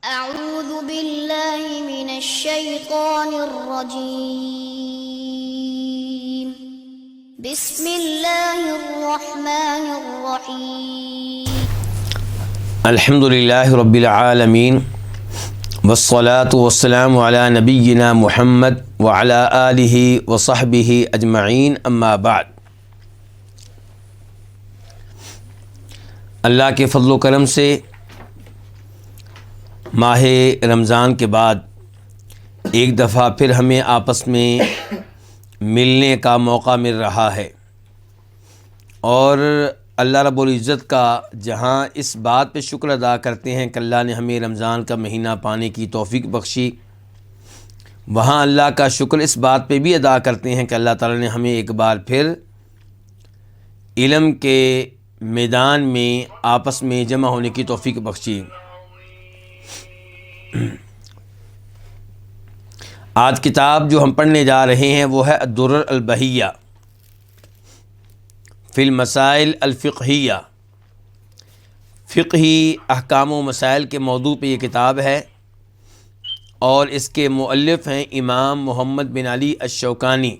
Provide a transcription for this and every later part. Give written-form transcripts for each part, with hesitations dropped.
أعوذ بالله من الشيطان الرجيم بسم الله الرحمن الرحيم الحمد للہ رب العالمین والصلاة والسلام علی نبینا محمد وعلی آلہ وصحبہ اجمعین اما بعد۔ اللہ کے فضل و کرم سے ماہ رمضان کے بعد ایک دفعہ پھر ہمیں آپس میں ملنے کا موقع مل رہا ہے، اور اللہ رب العزت کا جہاں اس بات پہ شکر ادا کرتے ہیں کہ اللہ نے ہمیں رمضان کا مہینہ پانے کی توفیق بخشی، وہاں اللہ کا شکر اس بات پہ بھی ادا کرتے ہیں کہ اللہ تعالیٰ نے ہمیں ایک بار پھر علم کے میدان میں آپس میں جمع ہونے کی توفیق بخشی۔ آج کتاب جو ہم پڑھنے جا رہے ہیں وہ ہے الدرر البہیہ فی المسائل الفقہیہ، فقہی احکام و مسائل کے موضوع پہ یہ کتاب ہے، اور اس کے مؤلف ہیں امام محمد بن علی الشوکانی۔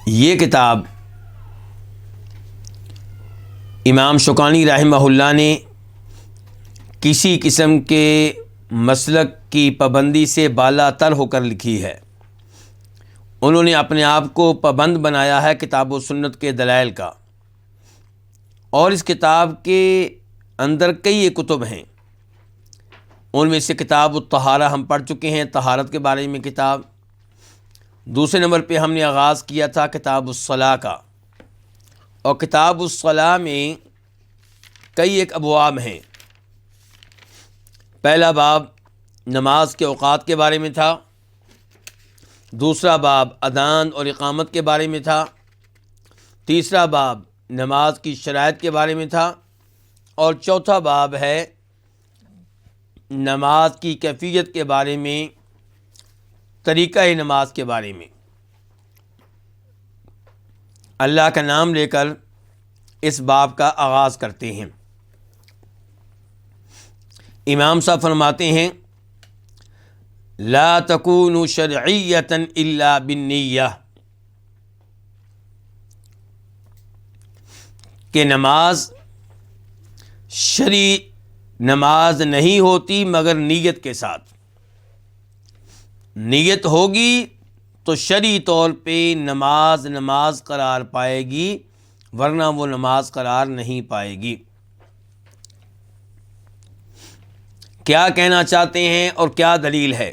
یہ کتاب امام شوکانی رحمہ اللہ نے کسی قسم کے مسلک کی پابندی سے بالا تر ہو کر لکھی ہے۔ انہوں نے اپنے آپ کو پابند بنایا ہے کتاب و سنت کے دلائل کا، اور اس کتاب کے اندر کئی کتب ہیں۔ ان میں سے کتاب الطہارہ ہم پڑھ چکے ہیں، طہارت کے بارے میں کتاب۔ دوسرے نمبر پہ ہم نے آغاز کیا تھا کتاب الصلاۃ کا، اور کتاب الصلاۃ میں کئی ایک ابواب ہیں۔ پہلا باب نماز کے اوقات کے بارے میں تھا، دوسرا باب اذان اور اقامت کے بارے میں تھا، تیسرا باب نماز کی شرائط کے بارے میں تھا، اور چوتھا باب ہے نماز کی کیفیت کے بارے میں، طریقہ نماز کے بارے میں۔ اللہ کا نام لے کر اس باب کا آغاز کرتے ہیں۔ امام صاحب فرماتے ہیں لا تکون شرعیۃ الا بالنیہ، کہ نماز شرعی نماز نہیں ہوتی مگر نیت کے ساتھ۔ نیت ہوگی تو شرعی طور پہ نماز قرار پائے گی، ورنہ وہ نماز قرار نہیں پائے گی۔ کیا کہنا چاہتے ہیں اور کیا دلیل ہے؟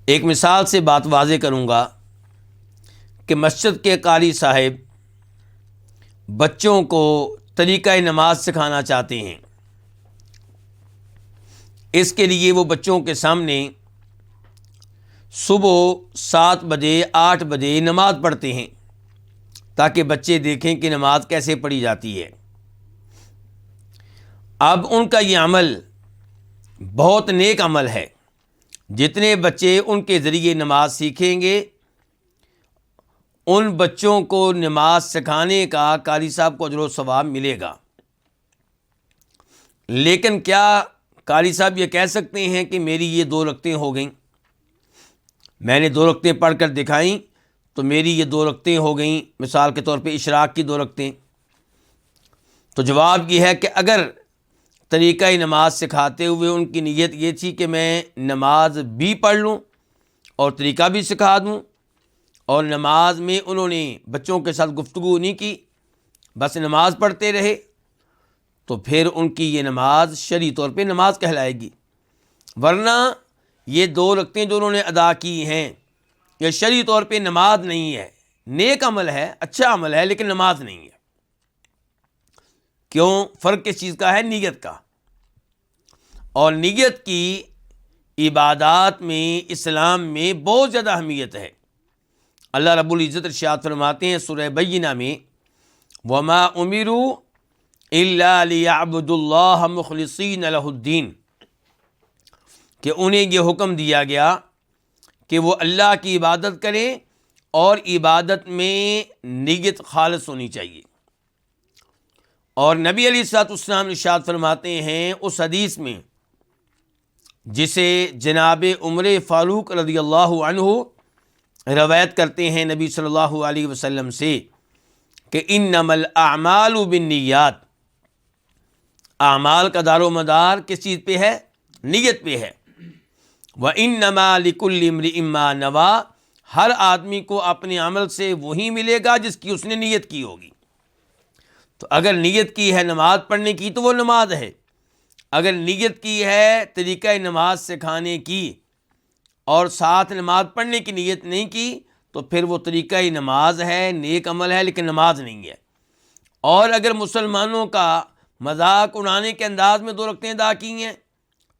ایک مثال سے بات واضح کروں گا کہ مسجد کے قاری صاحب بچوں کو طریقہ نماز سکھانا چاہتے ہیں۔ اس کے لیے وہ بچوں کے سامنے صبح 7 بجے 8 بجے نماز پڑھتے ہیں، تاکہ بچے دیکھیں کہ نماز کیسے پڑھی جاتی ہے۔ اب ان کا یہ عمل بہت نیک عمل ہے۔ جتنے بچے ان کے ذریعے نماز سیکھیں گے، ان بچوں کو نماز سکھانے کا قاری صاحب کو اجر و ثواب ملے گا۔ لیکن کیا قاری صاحب یہ کہہ سکتے ہیں کہ میری یہ 2 رکعتیں ہو گئیں، میں نے 2 رکعتیں پڑھ کر دکھائیں تو میری یہ 2 رکعتیں ہو گئیں، مثال کے طور پہ اشراق کی 2 رکعتیں؟ تو جواب یہ ہے کہ اگر طریقہ نماز سکھاتے ہوئے ان کی نیت یہ تھی کہ میں نماز بھی پڑھ لوں اور طریقہ بھی سکھا دوں، اور نماز میں انہوں نے بچوں کے ساتھ گفتگو نہیں کی، بس نماز پڑھتے رہے، تو پھر ان کی یہ نماز شرعی طور پہ نماز کہلائے گی۔ ورنہ یہ 2 رکعتیں جو انہوں نے ادا کی ہیں، یہ شرعی طور پہ نماز نہیں ہے، نیک عمل ہے، اچھا عمل ہے، لیکن نماز نہیں ہے۔ کیوں؟ فرق کس چیز کا ہے؟ نیت کا۔ اور نیت کی عبادات میں، اسلام میں بہت زیادہ اہمیت ہے۔ اللہ رب العزت ارشاد فرماتے ہیں سورہ بینہ میں وَمَا أُمِرُوا إِلَّا لِيَعْبُدُوا اللَّهَ مُخْلِصِينَ لَهُ الدِّينَ، کہ انہیں یہ حکم دیا گیا کہ وہ اللہ کی عبادت کریں اور عبادت میں نیت خالص ہونی چاہیے۔ اور نبی علیہ الصلوۃ والسلام ارشاد فرماتے ہیں اس حدیث میں جسے جناب عمر فاروق رضی اللہ عنہ روایت کرتے ہیں نبی صلی اللہ علیہ وسلم سے کہ انما الاعمال بالنیات، اعمال کا دار و مدار کس چیز پہ ہے؟ نیت پہ ہے۔ وانما لکل امرئ ما نویٰ، ہر آدمی کو اپنے عمل سے وہی ملے گا جس کی اس نے نیت کی ہوگی۔ تو اگر نیت کی ہے نماز پڑھنے کی تو وہ نماز ہے، اگر نیت کی ہے طریقہ نماز سکھانے کی اور ساتھ نماز پڑھنے کی نیت نہیں کی تو پھر وہ طریقہ نماز ہے، نیک عمل ہے، لیکن نماز نہیں ہے۔ اور اگر مسلمانوں کا مذاق اڑانے کے انداز میں 2 رکعتیں ادا کی ہیں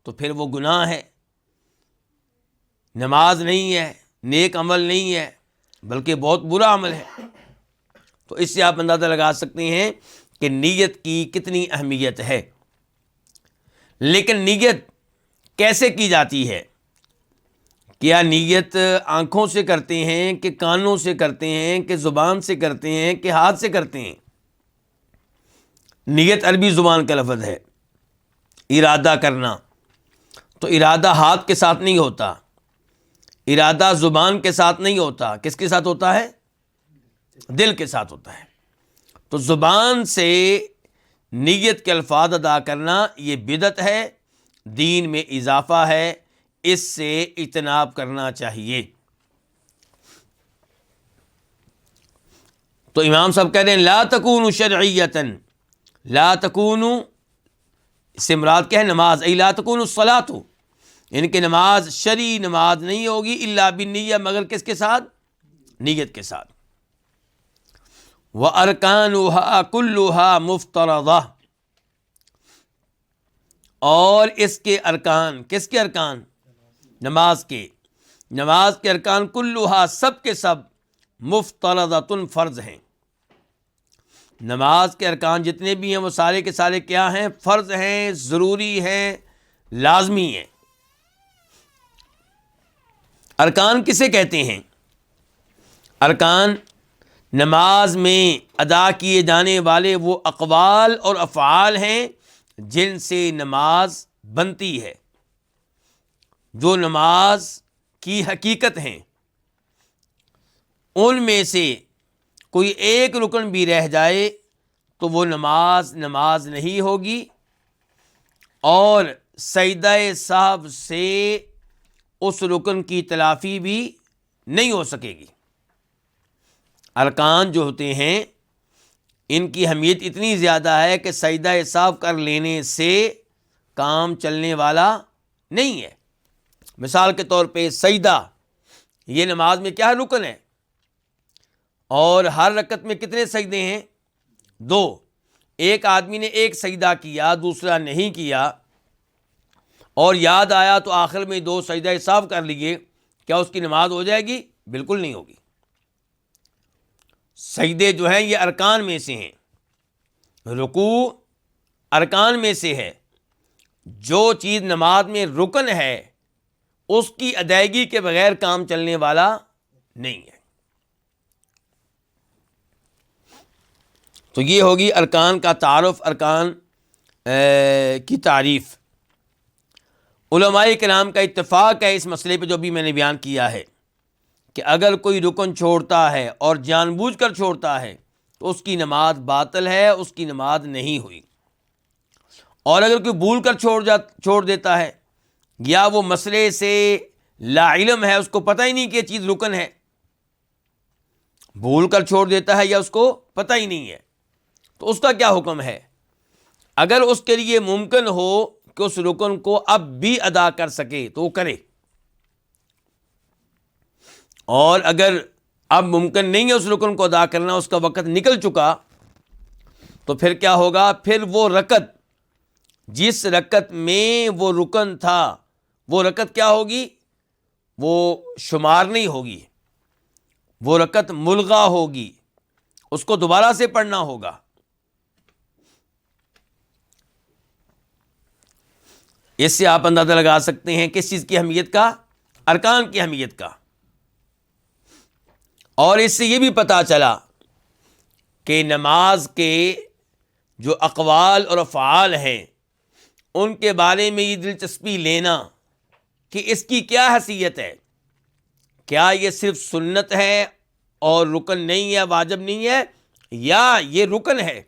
تو پھر وہ گناہ ہے، نماز نہیں ہے، نیک عمل نہیں ہے، بلکہ بہت برا عمل ہے۔ تو اس سے آپ اندازہ لگا سکتے ہیں کہ نیت کی کتنی اہمیت ہے۔ لیکن نیت کیسے کی جاتی ہے؟ کیا نیت آنکھوں سے کرتے ہیں کہ کانوں سے کرتے ہیں کہ زبان سے کرتے ہیں کہ ہاتھ سے کرتے ہیں؟ نیت عربی زبان کا لفظ ہے، ارادہ کرنا، تو ارادہ ہاتھ کے ساتھ نہیں ہوتا، ارادہ زبان کے ساتھ نہیں ہوتا، کس کے ساتھ ہوتا ہے؟ دل کے ساتھ ہوتا ہے۔ تو زبان سے نیت کے الفاظ ادا کرنا یہ بدعت ہے، دین میں اضافہ ہے، اس سے اجتناب کرنا چاہیے۔ تو امام صاحب کہہ رہے ہیں لا تکونوا شرعیۃً، لا تکونوا سے مراد کیا ہے؟ نماز، لا تکونوا الصلاۃ، ان کی نماز شرعی نماز نہیں ہوگی الا بالنیہ، مگر کس کے ساتھ؟ نیت کے ساتھ۔ وَأَرْكَانُهَا كُلُّهَا مُفْتَرَضَةٌ، اور اس کے ارکان، کس کے ارکان؟ نماز کے ارکان کلھا، سب کے سب مفترضۃ، فرض ہیں۔ نماز کے ارکان جتنے بھی ہیں وہ سارے کے سارے کیا ہیں؟ فرض ہیں، ضروری ہیں، لازمی ہیں۔ ارکان کسے کہتے ہیں؟ ارکان نماز میں ادا کیے جانے والے وہ اقوال اور افعال ہیں جن سے نماز بنتی ہے، جو نماز کی حقیقت ہیں۔ ان میں سے کوئی ایک رکن بھی رہ جائے تو وہ نماز نہیں ہوگی، اور سجدہ سہو سے اس رکن کی تلافی بھی نہیں ہو سکے گی۔ ارکان جو ہوتے ہیں ان کی اہمیت اتنی زیادہ ہے کہ سجدہ سہو کر لینے سے کام چلنے والا نہیں ہے۔ مثال کے طور پہ سجدہ، یہ نماز میں کیا رکن ہے، اور ہر رکعت میں کتنے سجدے ہیں؟ 2۔ ایک آدمی نے ایک سجدہ کیا، دوسرا نہیں کیا، اور یاد آیا تو آخر میں 2 سجدہ سہو کر لیے، کیا اس کی نماز ہو جائے گی؟ بالکل نہیں ہوگی۔ سجدے جو ہیں یہ ارکان میں سے ہیں، رکوع ارکان میں سے ہے۔ جو چیز نماز میں رکن ہے اس کی ادائیگی کے بغیر کام چلنے والا نہیں ہے۔ تو یہ ہوگی ارکان کا تعارف، ارکان کی تعریف۔ علماء کرام کا اتفاق ہے اس مسئلے پہ جو بھی میں نے بیان کیا ہے کہ اگر کوئی رکن چھوڑتا ہے اور جان بوجھ کر چھوڑتا ہے تو اس کی نماز باطل ہے، اس کی نماز نہیں ہوئی۔ اور اگر کوئی بھول کر چھوڑ دیتا ہے، یا وہ مسئلے سے لا علم ہے، اس کو پتہ ہی نہیں کہ یہ چیز رکن ہے، بھول کر چھوڑ دیتا ہے یا اس کو پتہ ہی نہیں ہے، تو اس کا کیا حکم ہے؟ اگر اس کے لیے ممکن ہو کہ اس رکن کو اب بھی ادا کر سکے تو وہ کرے، اور اگر اب ممکن نہیں ہے اس رکن کو ادا کرنا، اس کا وقت نکل چکا، تو پھر کیا ہوگا؟ پھر وہ رکعت جس رکعت میں وہ رکن تھا، وہ رکعت کیا ہوگی؟ وہ شمار نہیں ہوگی، وہ رکعت ملغا ہوگی، اس کو دوبارہ سے پڑھنا ہوگا۔ اس سے آپ اندازہ لگا سکتے ہیں کس چیز کی اہمیت کا؟ ارکان کی اہمیت کا۔ اور اس سے یہ بھی پتہ چلا کہ نماز کے جو اقوال اور افعال ہیں ان کے بارے میں یہ دلچسپی لینا کہ اس کی کیا حیثیت ہے، کیا یہ صرف سنت ہے اور رکن نہیں ہے، واجب نہیں ہے، یا یہ رکن ہے،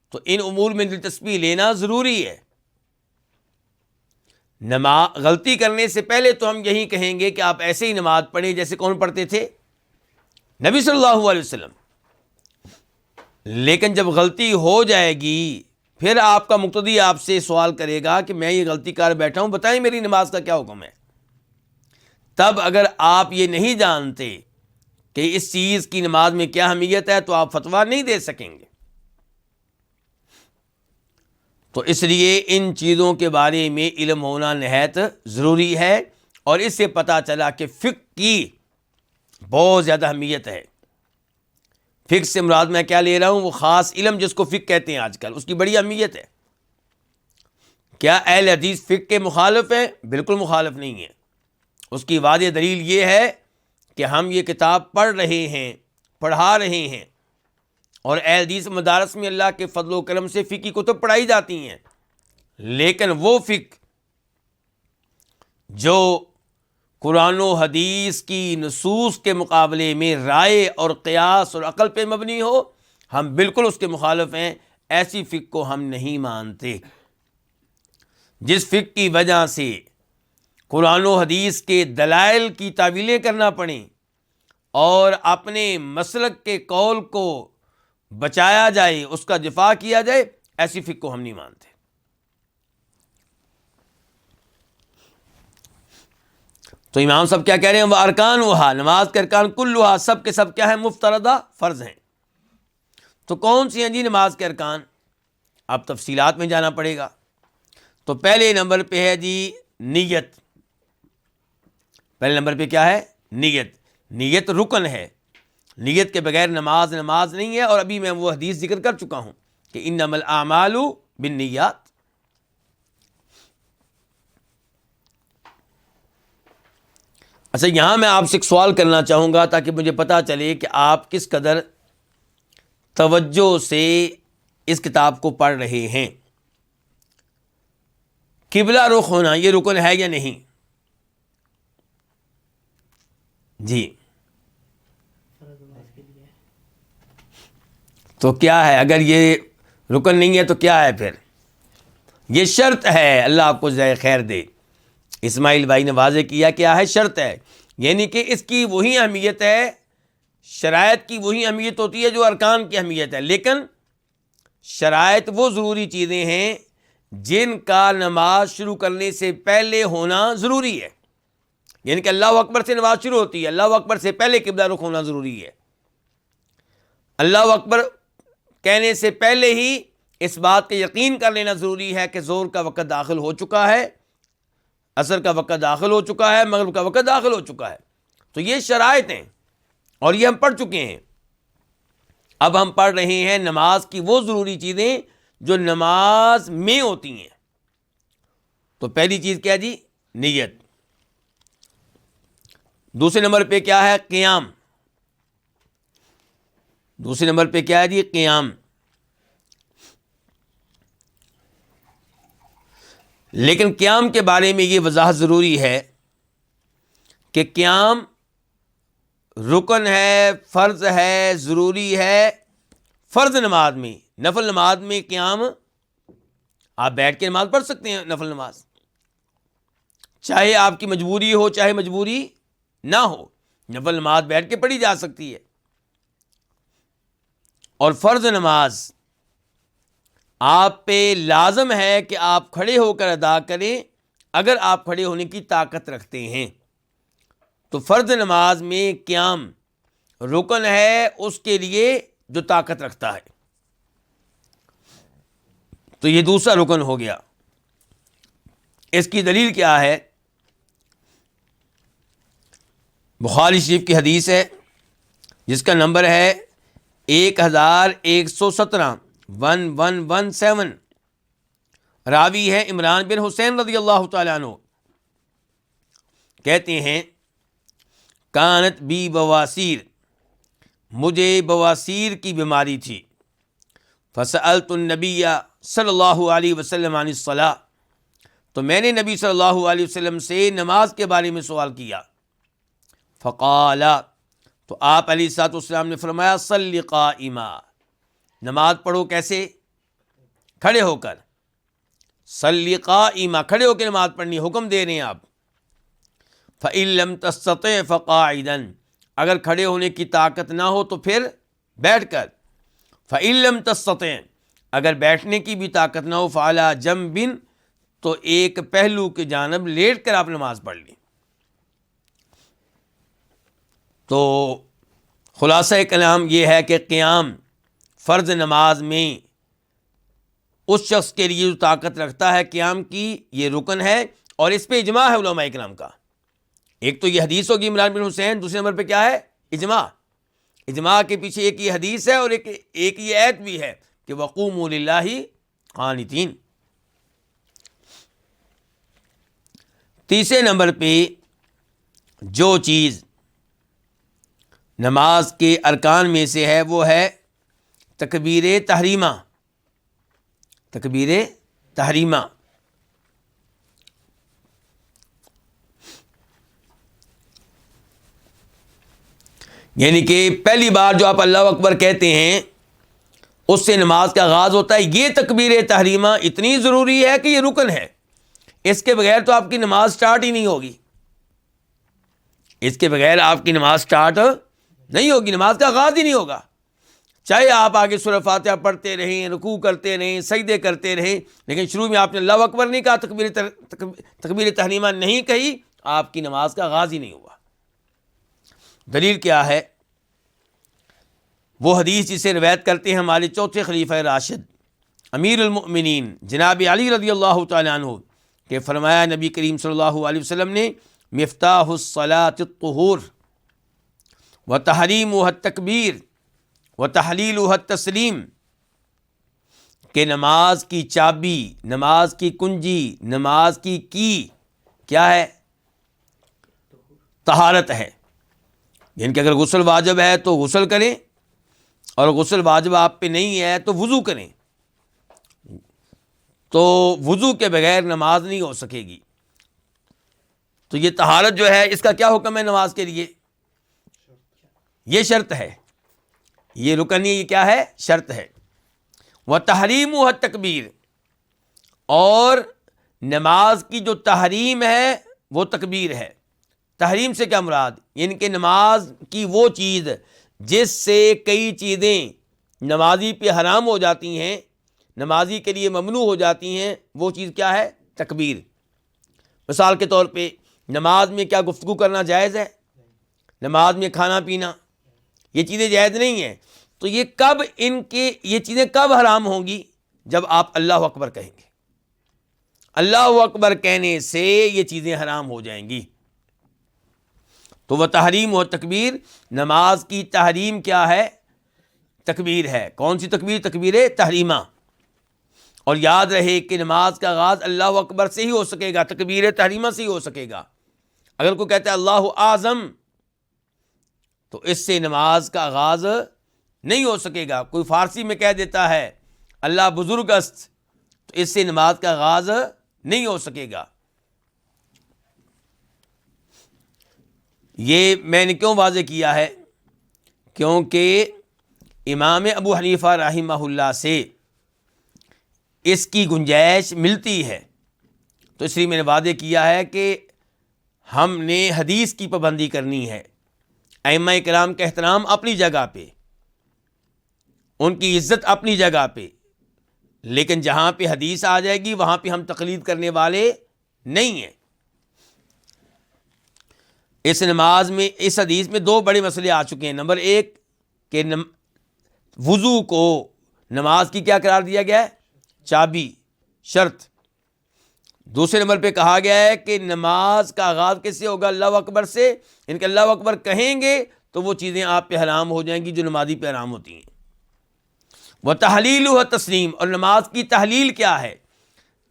تو ان امور میں دلچسپی لینا ضروری ہے۔ غلطی کرنے سے پہلے تو ہم یہی کہیں گے کہ آپ ایسے ہی نماز پڑھیں جیسے کون پڑھتے تھے؟ نبی صلی اللہ علیہ وسلم۔ لیکن جب غلطی ہو جائے گی پھر آپ کا مقتدی آپ سے سوال کرے گا کہ میں یہ غلطی کر بیٹھا ہوں، بتائیں میری نماز کا کیا حکم ہے۔ تب اگر آپ یہ نہیں جانتے کہ اس چیز کی نماز میں کیا اہمیت ہے تو آپ فتویٰ نہیں دے سکیں گے۔ تو اس لیے ان چیزوں کے بارے میں علم ہونا نہایت ضروری ہے، اور اس سے پتہ چلا کہ فقہ کی بہت زیادہ اہمیت ہے۔ فقہ سے مراد میں کیا لے رہا ہوں؟ وہ خاص علم جس کو فقہ کہتے ہیں آج کل، اس کی بڑی اہمیت ہے۔ کیا اہل حدیث فقہ کے مخالف ہیں؟ بالکل مخالف نہیں ہے۔ اس کی واضح دلیل یہ ہے کہ ہم یہ کتاب پڑھ رہے ہیں، پڑھا رہے ہیں، اور اہل حدیث مدارس میں اللہ کے فضل و کرم سے فقہ کی کتب پڑھائی جاتی ہیں، لیکن وہ فقہ جو قرآن و حدیث کی نصوص کے مقابلے میں رائے اور قیاس اور عقل پہ مبنی ہو، ہم بالکل اس کے مخالف ہیں۔ ایسی فقہ کو ہم نہیں مانتے۔ جس فقہ کی وجہ سے قرآن و حدیث کے دلائل کی تعویلیں کرنا پڑیں اور اپنے مسلک کے قول کو بچایا جائے، اس کا دفاع کیا جائے، ایسی فقہ کو ہم نہیں مانتے۔ تو امام صاحب کیا کہہ رہے ہیں؟ وہ ارکان وہا، نماز کے ارکان کلھا، سب کے سب کیا ہے؟ مفترضہ، فرض ہیں۔ تو کون سی ہیں جی نماز کے ارکان؟ اب تفصیلات میں جانا پڑے گا۔ تو پہلے نمبر پہ ہے جی نیت۔ پہلے نمبر پہ کیا ہے؟ نیت۔ نیت رکن ہے، نیت کے بغیر نماز نہیں ہے، اور ابھی میں وہ حدیث ذکر کر چکا ہوں کہ انما الاعمال بالنیات۔ اچھا، یہاں میں آپ سے ایک سوال کرنا چاہوں گا تاکہ مجھے پتہ چلے کہ آپ کس قدر توجہ سے اس کتاب کو پڑھ رہے ہیں۔ قبلہ رخ ہونا یہ رکن ہے یا نہیں؟ جی تو کیا ہے؟ اگر یہ رکن نہیں ہے تو کیا ہے پھر؟ یہ شرط ہے۔ اللہ آپ کو جزائے خیر دے۔ اسماعیل بھائی نے واضح کیا کیا ہے؟ شرط ہے، یعنی کہ اس کی وہی اہمیت ہے، شرائط کی وہی اہمیت ہوتی ہے جو ارکان کی اہمیت ہے، لیکن شرائط وہ ضروری چیزیں ہیں جن کا نماز شروع کرنے سے پہلے ہونا ضروری ہے۔ یعنی کہ اللہ اکبر سے نماز شروع ہوتی ہے، اللہ اکبر سے پہلے قبلہ رخ ہونا ضروری ہے۔ اللہ اکبر کہنے سے پہلے ہی اس بات کا یقین کر لینا ضروری ہے کہ ظہر کا وقت داخل ہو چکا ہے، عصر کا وقت داخل ہو چکا ہے، مغرب کا وقت داخل ہو چکا ہے۔ تو یہ شرائط ہیں اور یہ ہم پڑھ چکے ہیں۔ اب ہم پڑھ رہے ہیں نماز کی وہ ضروری چیزیں جو نماز میں ہوتی ہیں۔ تو پہلی چیز کیا جی؟ نیت۔ دوسرے نمبر پہ کیا ہے؟ قیام۔ دوسرے نمبر پہ کیا ہے جی؟ قیام۔ لیکن قیام کے بارے میں یہ وضاحت ضروری ہے کہ قیام رکن ہے، فرض ہے، ضروری ہے۔ فرض نماز میں، نفل نماز میں قیام آپ بیٹھ کے نماز پڑھ سکتے ہیں، نفل نماز، چاہے آپ کی مجبوری ہو چاہے مجبوری نہ ہو، نفل نماز بیٹھ کے پڑھی جا سکتی ہے۔ اور فرض نماز آپ پہ لازم ہے کہ آپ کھڑے ہو کر ادا کریں، اگر آپ کھڑے ہونے کی طاقت رکھتے ہیں۔ تو فرض نماز میں قیام رکن ہے اس کے لیے جو طاقت رکھتا ہے۔ تو یہ دوسرا رکن ہو گیا۔ اس کی دلیل کیا ہے؟ بخاری شریف کی حدیث ہے جس کا نمبر ہے 1117 1117، راوی ہے عمران بن حسین رضی اللہ تعالیٰ عنہ، کہتے ہیں کانت بی بواسیر، مجھے بواسیر کی بیماری تھی. فسألت النبی صلی اللہ علیہ وسلم عن الصلاۃ، تو میں نے نبی صلی اللہ علیہ وسلم سے نماز کے بارے میں سوال کیا. فقال، تو آپ علیہ الصلوۃ والسلام نے فرمایا صلی قائما، نماز پڑھو کیسے؟ کھڑے ہو کر. صلی قائما، کھڑے ہو کے نماز پڑھنی، حکم دے رہے ہیں آپ. فإن لم تستطع فقاعدا، اگر کھڑے ہونے کی طاقت نہ ہو تو پھر بیٹھ کر. فإن لم تستطع، اگر بیٹھنے کی بھی طاقت نہ ہو، فعلی جنب، تو ایک پہلو کی جانب لیٹ کر آپ نماز پڑھ لیں. تو خلاصہ کلام یہ ہے کہ قیام فرض نماز میں اس شخص کے لیے جو طاقت رکھتا ہے قیام کی، یہ رکن ہے، اور اس پہ اجماع ہے علماء کرام کا. ایک تو یہ حدیث ہوگی عمران بن حسین، دوسرے نمبر پہ کیا ہے؟ اجماع. اجماع کے پیچھے ایک یہ حدیث ہے اور ایک یہ آیت بھی ہے کہ وقوموا للہ قانتین. تیسرے نمبر پہ جو چیز نماز کے ارکان میں سے ہے وہ ہے تکبیر تحریمہ. تکبیر تحریمہ، یعنی کہ پہلی بار جو آپ اللہ اکبر کہتے ہیں اس سے نماز کا آغاز ہوتا ہے. یہ تکبیر تحریمہ اتنی ضروری ہے کہ یہ رکن ہے، اس کے بغیر تو آپ کی نماز سٹارٹ ہی نہیں ہوگی. اس کے بغیر آپ کی نماز سٹارٹ نہیں ہوگی، نماز کا آغاز ہی نہیں ہوگا. چاہے آپ آگے سورہ فاتحہ پڑھتے رہیں، رکوع کرتے رہیں، سجدے کرتے رہیں، لیکن شروع میں آپ نے اللہ اکبر نہیں کہا، تکبیر تحریمہ نہیں کہی، آپ کی نماز کا آغاز ہی نہیں ہوا. دلیل کیا ہے؟ وہ حدیث جسے روایت کرتے ہیں ہمارے چوتھے خلیفہ راشد امیر المؤمنین جناب علی رضی اللہ تعالیٰ عنہ، کہ فرمایا نبی کریم صلی اللہ علیہ وسلم نے مفتاح الصلاۃ الطہور وتحریمها التکبیر وتحلیلها التسلیم، کہ نماز کی چابی، نماز کی کنجی، نماز کی کیا ہے؟ طہارت ہے. یعنی کہ اگر غسل واجب ہے تو غسل کریں، اور غسل واجب آپ پہ نہیں ہے تو وضو کریں. تو وضو کے بغیر نماز نہیں ہو سکے گی. تو یہ طہارت جو ہے اس کا کیا حکم ہے نماز کے لیے؟ یہ شرط ہے، یہ رکن نہیں، یہ کیا ہے؟ شرط ہے. وَتَحْرِيمُهَا التَّكْبِيرُ، اور نماز کی جو تحریم ہے وہ تکبیر ہے. تحریم سے کیا مراد؟ یعنی کہ نماز کی وہ چیز جس سے کئی چیزیں نمازی پہ حرام ہو جاتی ہیں، نمازی کے لیے ممنوع ہو جاتی ہیں، وہ چیز کیا ہے؟ تکبیر. مثال کے طور پہ نماز میں کیا گفتگو کرنا جائز ہے؟ نماز میں کھانا پینا، یہ چیزیں جائز نہیں ہیں. تو یہ چیزیں کب حرام ہوں گی؟ جب آپ اللہ اکبر کہیں گے. اللہ اکبر کہنے سے یہ چیزیں حرام ہو جائیں گی. تو وہ تحریم و تکبیر، نماز کی تحریم کیا ہے؟ تکبیر ہے. کون سی تکبیر؟ تکبیر تحریمہ. اور یاد رہے کہ نماز کا آغاز اللہ اکبر سے ہی ہو سکے گا، تکبیر تحریمہ سے ہی ہو سکے گا. اگر کوئی کہتا ہے اللہ اعظم تو اس سے نماز کا آغاز نہیں ہو سکے گا. کوئی فارسی میں کہہ دیتا ہے اللہ بزرگ است تو اس سے نماز کا آغاز نہیں ہو سکے گا. یہ میں نے کیوں واضح کیا ہے؟ کیونکہ امام ابو حنیفہ رحمہ اللہ سے اس کی گنجائش ملتی ہے. تو اس لیے میں نے واضح کیا ہے کہ ہم نے حدیث کی پابندی کرنی ہے. ائمہ کرام کا احترام اپنی جگہ پہ، ان کی عزت اپنی جگہ پہ، لیکن جہاں پہ حدیث آ جائے گی وہاں پہ ہم تقلید کرنے والے نہیں ہیں. اس نماز میں، اس حدیث میں دو بڑے مسئلے آ چکے ہیں. نمبر ایک کہ وضو کو نماز کی کیا قرار دیا گیا ہے؟ چابی، شرط. دوسرے نمبر پہ کہا گیا ہے کہ نماز کا آغاز کس سے ہوگا؟ اللہ اکبر سے. ان کے اللہ اکبر کہیں گے تو وہ چیزیں آپ پہ حرام ہو جائیں گی جو نمازی پہ حرام ہوتی ہیں. وَتَحْلِيلُهَا التَّسْلِيمُ، اور نماز کی تحلیل کیا ہے؟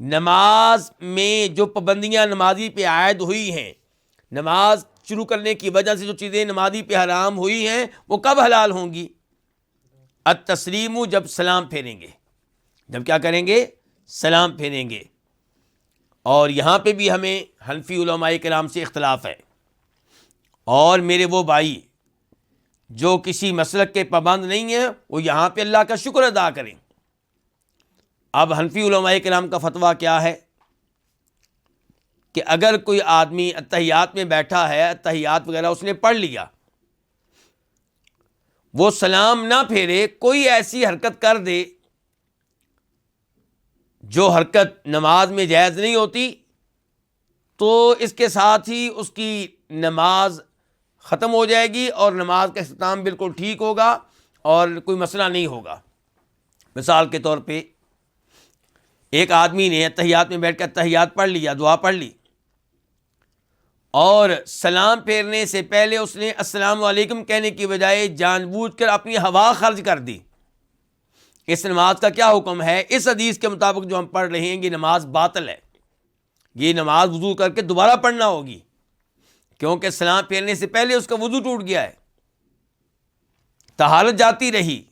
نماز میں جو پابندیاں نمازی پہ عائد ہوئی ہیں، نماز شروع کرنے کی وجہ سے جو چیزیں نمازی پہ حرام ہوئی ہیں وہ کب حلال ہوں گی؟ التسلیم، جب سلام پھیریں گے، جب کیا کریں گے؟ سلام پھیریں گے۔ اور یہاں پہ بھی ہمیں حنفی علماء کرام سے اختلاف ہے، اور میرے وہ بھائی جو کسی مسلک کے پابند نہیں ہیں وہ یہاں پہ اللہ کا شکر ادا کریں۔ اب حنفی علماء کرام کا فتویٰ کیا ہے کہ اگر کوئی آدمی اتحیات میں بیٹھا ہے، اتحیات وغیرہ اس نے پڑھ لیا، وہ سلام نہ پھیرے، کوئی ایسی حرکت کر دے جو حرکت نماز میں جائز نہیں ہوتی، تو اس کے ساتھ ہی اس کی نماز ختم ہو جائے گی اور نماز کا اختتام بالکل ٹھیک ہوگا اور کوئی مسئلہ نہیں ہوگا۔ مثال کے طور پہ ایک آدمی نے اتحیات میں بیٹھ کر اتحیات پڑھ لیا، دعا پڑھ لی، اور سلام پھیرنے سے پہلے اس نے السلام علیکم کہنے کی بجائے جان بوجھ کر اپنی ہوا خرچ کر دی، اس نماز کا کیا حکم ہے؟ اس حدیث کے مطابق جو ہم پڑھ رہے ہیں یہ نماز باطل ہے، یہ نماز وضو کر کے دوبارہ پڑھنا ہوگی، کیونکہ سلام پھیرنے سے پہلے اس کا وضو ٹوٹ گیا ہے، طہارت جاتی رہی،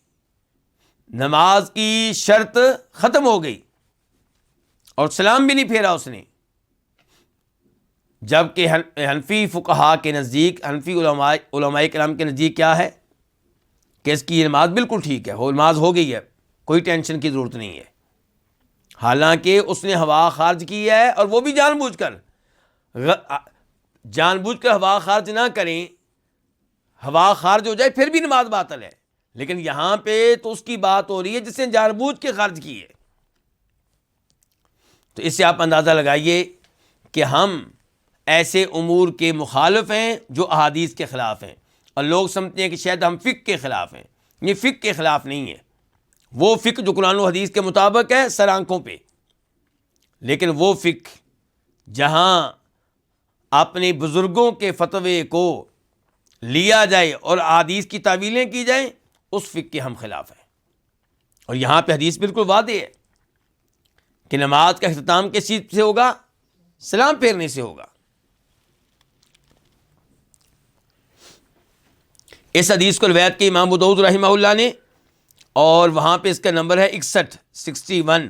نماز کی شرط ختم ہو گئی اور سلام بھی نہیں پھیرا اس نے۔ جبکہ حنفی فقہا کے نزدیک، حنفی علماء کرام کے نزدیک کیا ہے کہ اس کی یہ نماز بالکل ٹھیک ہے، وہ نماز ہو گئی ہے، کوئی ٹینشن کی ضرورت نہیں ہے، حالانکہ اس نے ہوا خارج کی ہے، اور وہ بھی جان بوجھ کر ہوا خارج نہ کریں، ہوا خارج ہو جائے پھر بھی نماز باطل ہے، لیکن یہاں پہ تو اس کی بات ہو رہی ہے جس نے جان بوجھ کے خارج کی ہے۔ تو اس سے آپ اندازہ لگائیے کہ ہم ایسے امور کے مخالف ہیں جو احادیث کے خلاف ہیں، اور لوگ سمجھتے ہیں کہ شاید ہم فقہ کے خلاف ہیں۔ یہ فقہ کے خلاف نہیں ہے، وہ فقہ جو قرآن و حدیث کے مطابق ہے سر آنکھوں پہ، لیکن وہ فقہ جہاں اپنے بزرگوں کے فتوے کو لیا جائے اور احادیث کی تعویلیں کی جائیں، اس فقہ کے ہم خلاف ہیں۔ اور یہاں پہ حدیث بالکل واضح ہے کہ نماز کا اختتام کس چیز سے ہوگا؟ سلام پھیرنے سے ہوگا۔ اس حدیث کو روایت کی امام ابو داؤد رحمہ اللہ نے، اور وہاں پہ اس کا نمبر ہے 61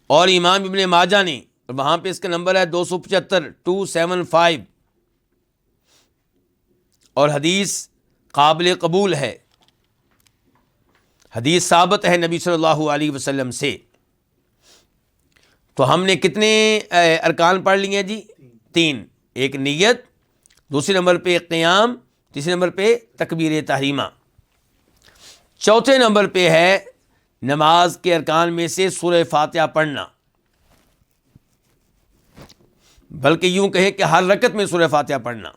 اور امام ابن ماجہ نے، اور وہاں پہ اس کا نمبر ہے 275 اور حدیث قابل قبول ہے، حدیث ثابت ہے نبی صلی اللہ علیہ وسلم سے۔ تو ہم نے کتنے ارکان پڑھ لیے ہیں جی؟ 3، ایک نیت، دوسرے نمبر پہ قیام، تیسرے نمبر پہ تکبیر تحریمہ، چوتھے نمبر پہ ہے نماز کے ارکان میں سے سورہ فاتحہ پڑھنا، بلکہ یوں کہیں کہ ہر رکعت میں سورہ فاتحہ پڑھنا،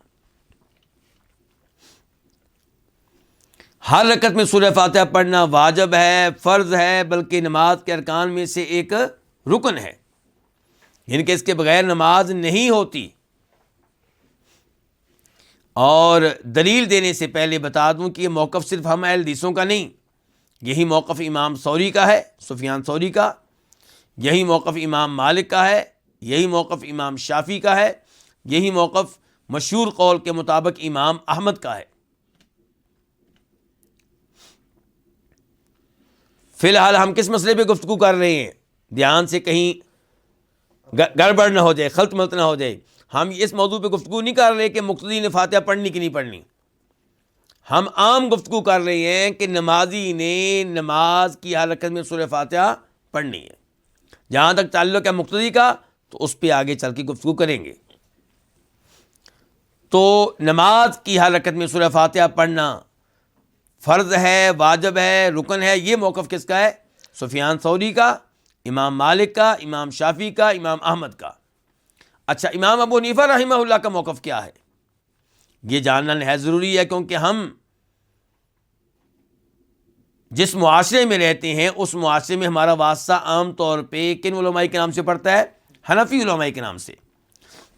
ہر رکعت میں سورہ فاتحہ پڑھنا واجب ہے، فرض ہے، بلکہ نماز کے ارکان میں سے ایک رکن ہے، یعنی کہ اس کے بغیر نماز نہیں ہوتی۔ اور دلیل دینے سے پہلے بتا دوں کہ یہ موقف صرف ہم اہل حدیثوں کا نہیں، یہی موقف امام ثوری کا ہے، سفیان ثوری کا، یہی موقف امام مالک کا ہے، یہی موقف امام شافعی کا ہے، یہی موقف مشہور قول کے مطابق امام احمد کا ہے۔ فی الحال ہم کس مسئلے پہ گفتگو کر رہے ہیں؟ دھیان سے کہیں گڑبڑ نہ ہو جائے، خلط ملط نہ ہو جائے۔ ہم اس موضوع پہ گفتگو نہیں کر رہے کہ مقتدی نے فاتحہ پڑھنی کہ نہیں پڑھنی، ہم عام گفتگو کر رہے ہیں کہ نمازی نے نماز کی ہر رکعت میں سورہ فاتحہ پڑھنی ہے۔ جہاں تک تعلق ہے مقتدی کا تو اس پہ آگے چل کے گفتگو کریں گے۔ تو نماز کی ہر رکعت میں سورہ فاتحہ پڑھنا فرض ہے، واجب ہے، رکن ہے، یہ موقف کس کا ہے؟ سفیان ثوری کا، امام مالک کا، امام شافعی کا، امام احمد کا۔ اچھا، امام ابو حنیفہ رحمہ اللہ کا موقف کیا ہے؟ یہ جاننا نہایت ضروری ہے، کیونکہ ہم جس معاشرے میں رہتے ہیں اس معاشرے میں ہمارا واسطہ عام طور پہ کن علماء کے نام سے پڑتا ہے؟ حنفی علماء کے نام سے۔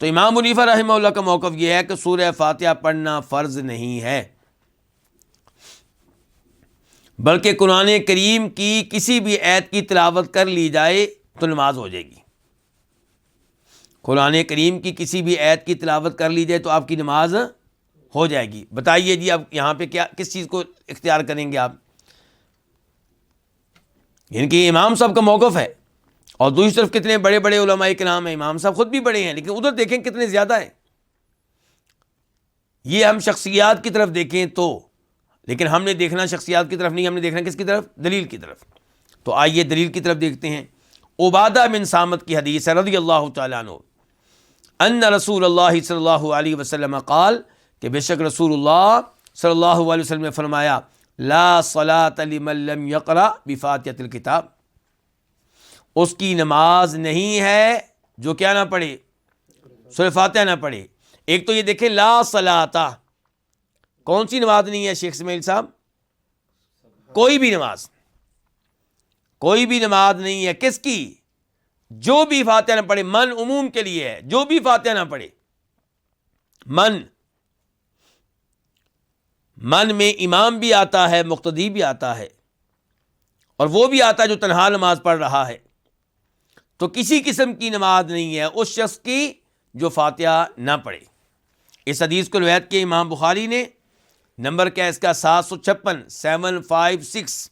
تو امام حنیفہ رحمہ اللہ کا موقف یہ ہے کہ سورہ فاتحہ پڑھنا فرض نہیں ہے، بلکہ قرآن کریم کی کسی بھی آیت کی تلاوت کر لی جائے تو نماز ہو جائے گی۔ قرآن کریم کی کسی بھی آیت کی تلاوت کر لی جائے تو آپ کی نماز ہو جائے گی. بتائیے جی اب یہاں پہ کس چیز کو اختیار کریں گے آپ؟ یعنی کہ امام صاحب کا موقف ہے، اور دوسری طرف کتنے بڑے بڑے علماء کرام ہیں. امام صاحب خود بھی بڑے ہیں، لیکن ادھر دیکھیں کتنے زیادہ ہیں. یہ ہم شخصیات کی طرف دیکھیں تو، لیکن ہم نے دیکھنا شخصیات کی طرف نہیں، ہم نے دیکھنا کس کی طرف؟ دلیل کی طرف. تو آئیے دلیل کی طرف دیکھتے ہیں. عبادہ بن صامت کی حدیث ہے رضی اللہ تعالیٰ عنہ، ان رسول اللہ صلی اللہ علیہ وسلم قال، کہ بے شک رسول اللہ صلی اللہ علیہ وسلم نے فرمایا، لا صلاۃ لمن لم یقرأ بفاتحۃ الکتاب، اس کی نماز نہیں ہے جو کیا نہ پڑھے؟ سورہ فاتحہ نہ پڑھے. ایک تو یہ دیکھیں لا صلاۃ، کون سی نماز نہیں ہے شیخ اسماعیل صاحب؟ کوئی بھی نماز، کوئی بھی نماز نہیں ہے. کس کی؟ جو بھی فاتحہ نہ پڑھے. من عموم کے لیے ہے، جو بھی فاتحہ نہ پڑھے. من میں امام بھی آتا ہے، مقتدی بھی آتا ہے، اور وہ بھی آتا ہے جو تنہا نماز پڑھ رہا ہے. تو کسی قسم کی نماز نہیں ہے اس شخص کی جو فاتحہ نہ پڑھے. اس حدیث کو روایت کیا امام بخاری نے، نمبر کیا اس کا 756 756،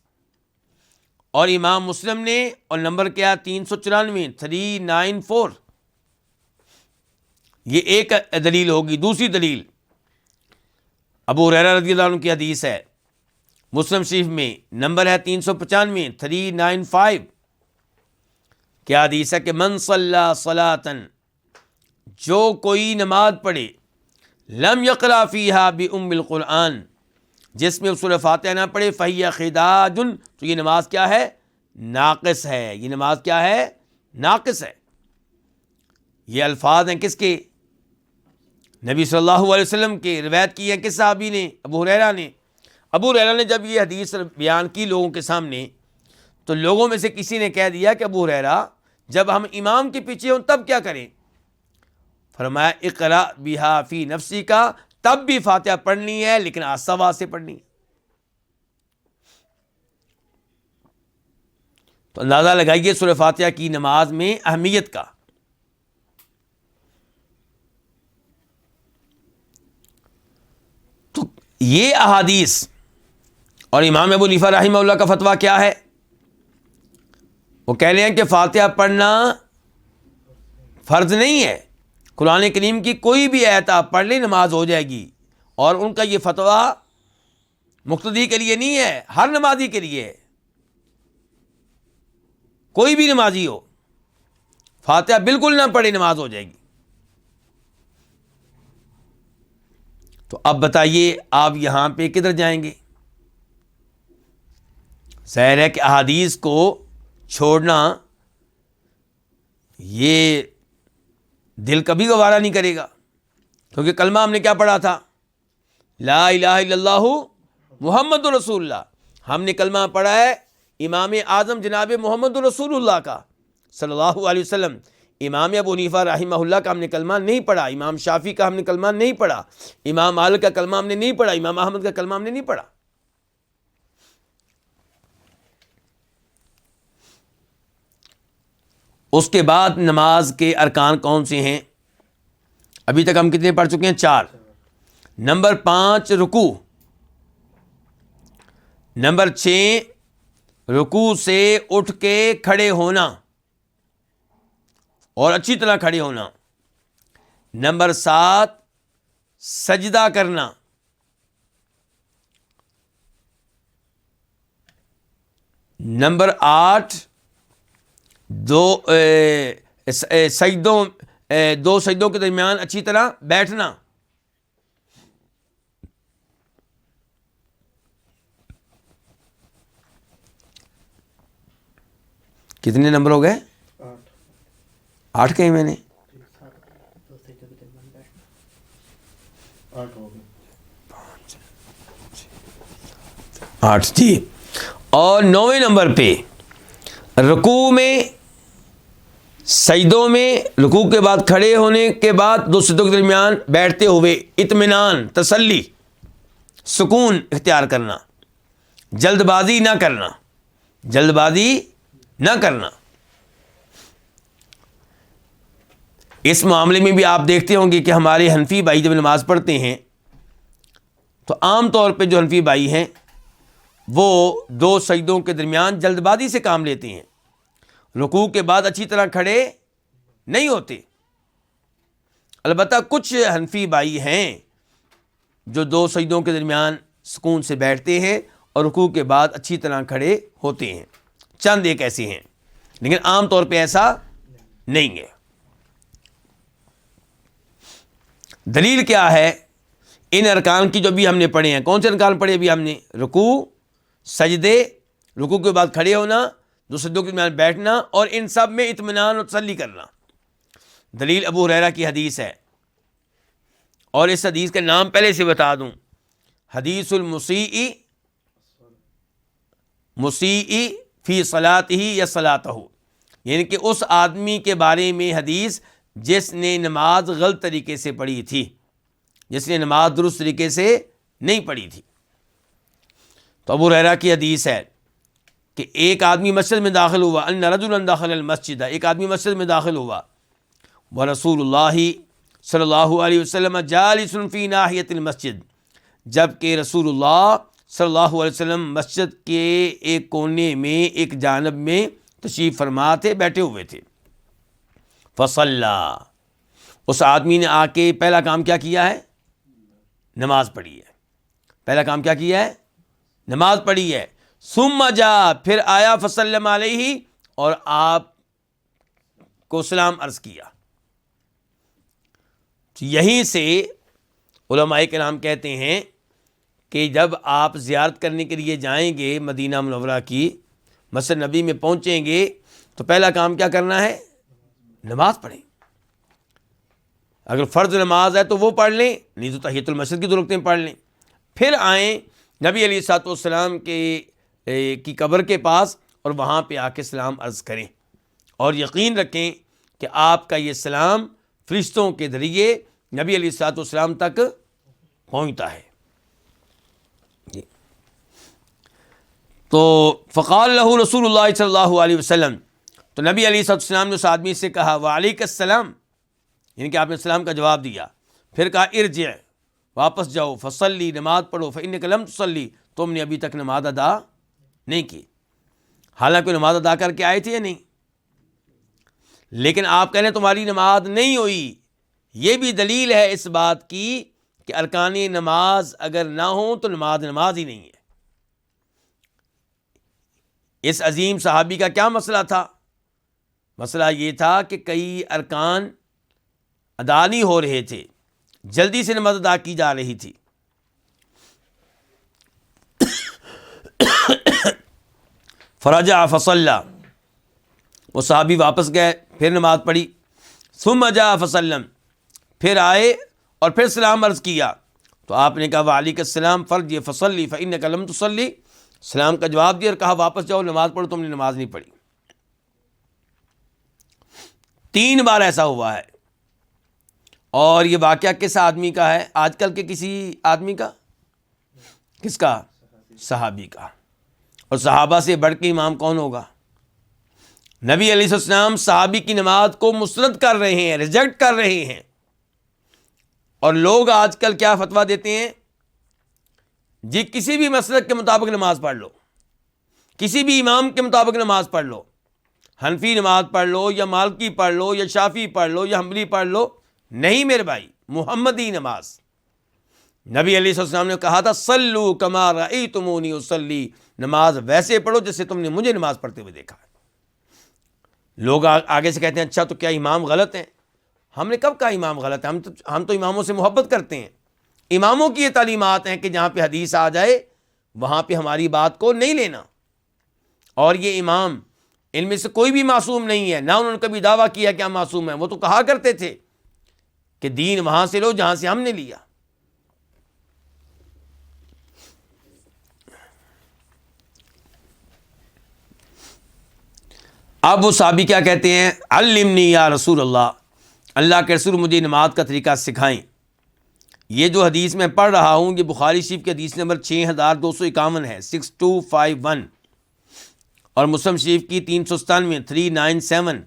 اور امام مسلم نے، اور نمبر کیا 394 394. یہ ایک دلیل ہوگی. دوسری دلیل ابو ہریرہ رضی اللہ عنہ کی حدیث ہے، مسلم شریف میں نمبر ہے 395 395. کیا حدیث ہے کہ من صلی صلاۃً، جو کوئی نماز پڑھے، لم یقرأ فیہا بأم القرآن، جس میں سورہ فاتحہ نہ پڑھے، فہی خداج، تو یہ نماز کیا ہے؟ ناقص ہے. یہ نماز کیا ہے؟ ناقص ہے. یہ الفاظ ہیں کس کے؟ نبی صلی اللہ علیہ وسلم کے. روایت کی ہے کس صحابی نے؟ ابو ہریرہ نے. ابو ہریرہ نے جب یہ حدیث بیان کی لوگوں کے سامنے، تو لوگوں میں سے کسی نے کہہ دیا کہ ابو ہریرہ، جب ہم امام کے پیچھے ہوں تب کیا کریں؟ فرمایا اقرأ بہا فی نفسی کا، تب بھی فاتحہ پڑھنی ہے لیکن آہستہ آواز سے پڑھنی ہے. تو اندازہ لگائیے سورہ فاتحہ کی نماز میں اہمیت کا. تو یہ احادیث اور امام ابو حنیفہ رحمہ اللہ کا فتویٰ کیا ہے؟ وہ کہہ رہے ہیں کہ فاتحہ پڑھنا فرض نہیں ہے. قرآن کریم کی کوئی بھی آیت آپ پڑھ لیں نماز ہو جائے گی. اور ان کا یہ فتویٰ مقتدی کے لیے نہیں ہے، ہر نمازی کے لیے ہے. کوئی بھی نمازی ہو، فاتحہ بالکل نہ پڑھے نماز ہو جائے گی. تو اب بتائیے آپ یہاں پہ کدھر جائیں گے؟ ظاہر ہے کہ احادیث کو چھوڑنا یہ دل کبھی گوارا نہیں کرے گا، کیونکہ کلمہ ہم نے کیا پڑھا تھا؟ لا الہ الا اللہ محمد رسول اللہ. ہم نے کلمہ پڑھا ہے امام اعظم جناب محمد رسول اللہ کا صلی اللہ علیہ وسلم. امام ابو حنیفہ رحمہ اللہ کا ہم نے کلمہ نہیں پڑھا، امام شافعی کا ہم نے کلمہ نہیں پڑھا، امام مالک کا کلمہ ہم نے نہیں پڑھا، امام احمد کا کلمہ ہم نے نہیں پڑھا. اس کے بعد نماز کے ارکان کون سے ہیں؟ ابھی تک ہم کتنے پڑھ چکے ہیں؟ 4. نمبر 5 رکوع. نمبر 6 رکوع سے اٹھ کے کھڑے ہونا اور اچھی طرح کھڑے ہونا. نمبر 7 سجدہ کرنا. نمبر 8 دو سجدوں کے درمیان اچھی طرح بیٹھنا. کتنے نمبر ہو گئے؟ 8 کہیں میں نے 8 جی. اور 9ویں نمبر پہ رکوع میں، سجدوں میں، رکوع کے بعد کھڑے ہونے کے بعد 2 سجدوں کے درمیان بیٹھتے ہوئے اطمینان، تسلی، سکون اختیار کرنا، جلد بازی نہ کرنا، جلد بازی نہ کرنا. اس معاملے میں بھی آپ دیکھتے ہوں گے کہ ہمارے حنفی بھائی جب نماز پڑھتے ہیں تو عام طور پہ جو حنفی بھائی ہیں وہ دو سجدوں کے درمیان جلد بازی سے کام لیتے ہیں، رکوع کے بعد اچھی طرح کھڑے نہیں ہوتے۔ البتہ کچھ حنفی بھائی ہیں جو دو سجدوں کے درمیان سکون سے بیٹھتے ہیں اور رکوع کے بعد اچھی طرح کھڑے ہوتے ہیں، چند ایک ایسے ہیں، لیکن عام طور پہ ایسا نہیں ہے۔ دلیل کیا ہے؟ ان ارکان کی جو بھی ہم نے پڑھے ہیں، کون سے ارکان پڑھے ابھی ہم نے؟ رکوع، سجدے، رکوع کے بعد کھڑے ہونا، دو سجدوں کے درمیان بیٹھنا، اور ان سب میں اطمینان اور تسلی کرنا۔ دلیل ابو ہریرہ کی حدیث ہے، اور اس حدیث کا نام پہلے سے بتا دوں، حدیث المسیء فی صلاتہ یا صلاتہ، یعنی کہ اس آدمی کے بارے میں حدیث جس نے نماز غلط طریقے سے پڑھی تھی، جس نے نماز درست طریقے سے نہیں پڑھی تھی۔ تو ابو ہریرہ کی حدیث ہے کہ ایک آدمی مسجد میں داخل ہوا، ان رجلا دخل المسجد، ایک آدمی مسجد میں داخل ہوا، ورسول اللہ صلی اللہ علیہ وسلم جالس فی ناحیۃ المسجد، جبکہ رسول اللہ صلی اللہ علیہ وسلم مسجد کے ایک کونے میں، ایک جانب میں تشریف فرما تھے، بیٹھے ہوئے تھے۔ فصلی، اس آدمی نے آ کے پہلا کام کیا کیا ہے؟ نماز پڑھی ہے۔ پہلا کام کیا کیا ہے؟ نماز پڑھی ہے۔ ثم جاء، پھر آیا، فسلم علیہ، اور آپ کو سلام عرض کیا۔ یہیں سے علماء کرام کہتے ہیں کہ جب آپ زیارت کرنے کے لیے جائیں گے مدینہ منورہ کی، مسجد نبی میں پہنچیں گے، تو پہلا کام کیا کرنا ہے؟ نماز پڑھیں۔ اگر فرض نماز ہے تو وہ پڑھ لیں، نہیں تو تحیۃ المسجد کی دو رکعتیں پڑھ لیں، پھر آئیں نبی علیہ الصلوۃ والسلام کی قبر کے پاس اور وہاں پہ آ کے سلام عرض کریں، اور یقین رکھیں کہ آپ کا یہ سلام فرشتوں کے ذریعے نبی علیہ الصلوۃ والسلام تک پہنچتا ہے۔ تو فقال له رسول اللہ صلی اللہ علیہ وسلم، تو نبی علیہ الصلوۃ والسلام نے اس آدمی سے کہا، وعلیک السلام، یعنی کہ آپ نے السلام کا جواب دیا۔ پھر کہا، ارجع، واپس جاؤ، فصلی، نماز پڑھو، فإنک لم تصلی، تم نے ابھی تک نماز ادا نہیں کی۔ حالانکہ نماز ادا کر کے آئے تھے یا نہیں، لیکن آپ کہنے تمہاری نماز نہیں ہوئی۔ یہ بھی دلیل ہے اس بات کی کہ ارکان نماز اگر نہ ہوں تو نماز ہی نہیں ہے۔ اس عظیم صحابی کا کیا مسئلہ تھا؟ مسئلہ یہ تھا کہ کئی ارکان ادا نہیں ہو رہے تھے، جلدی سے نماز ادا کی جا رہی تھی۔ فرجع فصلی، وہ صحابی واپس گئے، پھر نماز پڑھی۔ ثم جاء فسلم، پھر آئے اور پھر سلام عرض کیا، تو آپ نے کہا، وعلیک السلام، فرج فصلی فإنک لم تصلی، سلام کا جواب دیا اور کہا، واپس جاؤ، نماز پڑھو، تم نے نماز نہیں پڑھی۔ 3 بار ایسا ہوا ہے، اور یہ واقعہ کس آدمی کا ہے؟ آج کل کے کسی آدمی کا؟ کس کا؟ صحابی کا۔ اور صحابہ سے بڑھ کے امام کون ہوگا؟ نبی علیہ السلام صحابی کی نماز کو مسترد کر رہے ہیں، ریجیکٹ کر رہے ہیں، اور لوگ آج کل کیا فتویٰ دیتے ہیں؟ جی کسی بھی مسلک کے مطابق نماز پڑھ لو، کسی بھی امام کے مطابق نماز پڑھ لو، حنفی نماز پڑھ لو یا مالکی پڑھ لو یا شافعی پڑھ لو یا حنبلی پڑھ لو، نہیں میرے بھائی، محمدی نماز۔ نبی علیہ السلام نے کہا تھا، صلو کما رأیتمونی اصلی، نماز ویسے پڑھو جیسے تم نے مجھے نماز پڑھتے ہوئے دیکھا ہے۔ لوگ آگے سے کہتے ہیں، اچھا تو کیا امام غلط ہیں؟ ہم نے کب کہا امام غلط ہے؟ ہم تو اماموں سے محبت کرتے ہیں۔ اماموں کی یہ تعلیمات ہیں کہ جہاں پہ حدیث آ جائے وہاں پہ ہماری بات کو نہیں لینا، اور یہ امام ان میں سے کوئی بھی معصوم نہیں ہے، نہ انہوں نے کبھی دعویٰ کیا کہ ہم معصوم ہیں۔ وہ تو کہا کرتے تھے کہ دین وہاں سے لو جہاں سے ہم نے لیا۔ اب وہ صحابی کیا کہتے ہیں؟ علمنی یا رسول اللہ، اللہ کے رسول مجھے نماز کا طریقہ سکھائیں۔ یہ جو حدیث میں پڑھ رہا ہوں یہ بخاری شریف کی حدیث نمبر 6251 ہے، 6251، اور مسلم شریف کی 397، 397۔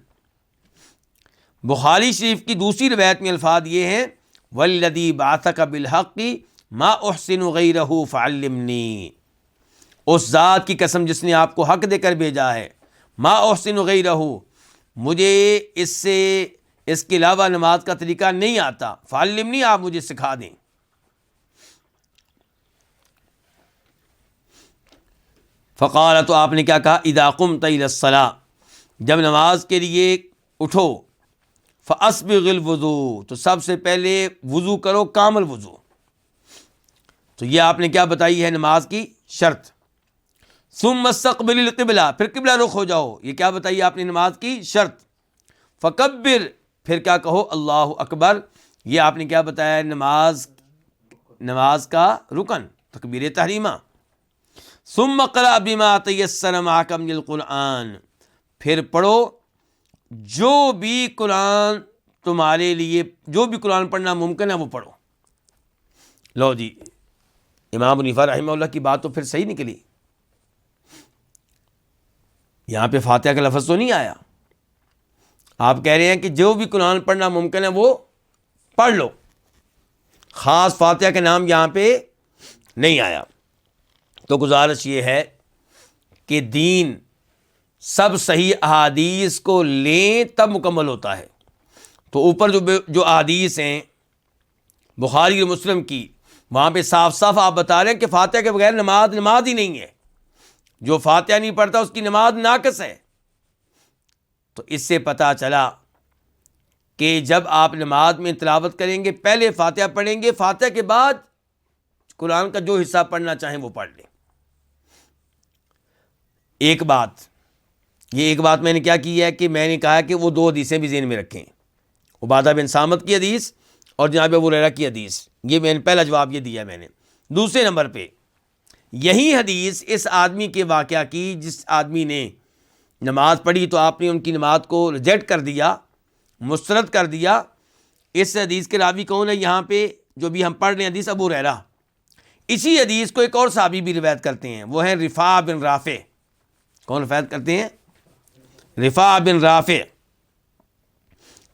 بخاری شریف کی دوسری روایت میں الفاظ یہ ہیں والذی بعثک بالحق ما احسن غیرہ فعلمنی، اس ذات کی قسم جس نے آپ کو حق دے کر بھیجا ہے، ما احسن غیرہ، مجھے اس کے علاوہ نماز کا طریقہ نہیں آتا، فعلمنی، آپ مجھے سکھا دیں۔ فقال، تو آپ نے کیا کہا، اذا قمت الی الصلاۃ، جب نماز کے لیے اٹھو، فاسبغ الوضوء، تو سب سے پہلے وضو کرو، کامل وضو۔ تو یہ آپ نے کیا بتائی ہے نماز کی شرط۔ ثم استقبل القبلہ، پھر قبلہ رخ ہو جاؤ، یہ کیا بتائی آپ نے نماز کی شرط۔ فکبر، پھر کیا کہو، اللہ اکبر، یہ آپ نے کیا بتایا نماز کا رکن، تکبیر تحریمہ۔ ثم اقرأ بما تیسر معک من القرآن، پھر پڑھو جو بھی قرآن تمہارے لیے، جو بھی قرآن پڑھنا ممکن ہے وہ پڑھو۔ لو جی، امام ابو حنیفہ رحمہ اللہ کی بات تو پھر صحیح نکلی، یہاں پہ فاتحہ کا لفظ تو نہیں آیا، آپ کہہ رہے ہیں کہ جو بھی قرآن پڑھنا ممکن ہے وہ پڑھ لو، خاص فاتحہ کا نام یہاں پہ نہیں آیا۔ تو گزارش یہ ہے کہ دین سب صحیح احادیث کو لیں تب مکمل ہوتا ہے۔ تو اوپر جو احادیث ہیں بخاری اور مسلم کی، وہاں پہ صاف صاف آپ بتا رہے ہیں کہ فاتحہ کے بغیر نماز ہی نہیں ہے، جو فاتحہ نہیں پڑھتا اس کی نماز ناقص ہے۔ تو اس سے پتہ چلا کہ جب آپ نماز میں تلاوت کریں گے پہلے فاتحہ پڑھیں گے، فاتحہ کے بعد قرآن کا جو حصہ پڑھنا چاہیں وہ پڑھ لیں۔ ایک بات میں نے کیا کی ہے کہ میں نے کہا کہ وہ دو حدیثیں بھی ذہن میں رکھیں، عبادہ بن صامت کی حدیث اور جناب ابو ہریرہ کی حدیث، یہ میں نے پہلا جواب یہ دیا میں نے۔ دوسرے نمبر پہ یہی حدیث اس آدمی کے واقعہ کی جس آدمی نے نماز پڑھی تو آپ نے ان کی نماز کو ریجیکٹ کر دیا، مسترد کر دیا۔ اس حدیث کے راوی کون ہے یہاں پہ جو بھی ہم پڑھ رہے ہیں، حدیث ابو ہریرہ۔ اسی حدیث کو ایک اور صحابی بھی روایت کرتے ہیں، وہ ہیں رفاع بن رافع۔ کون روایت کرتے ہیں؟ رفاع بن رافع۔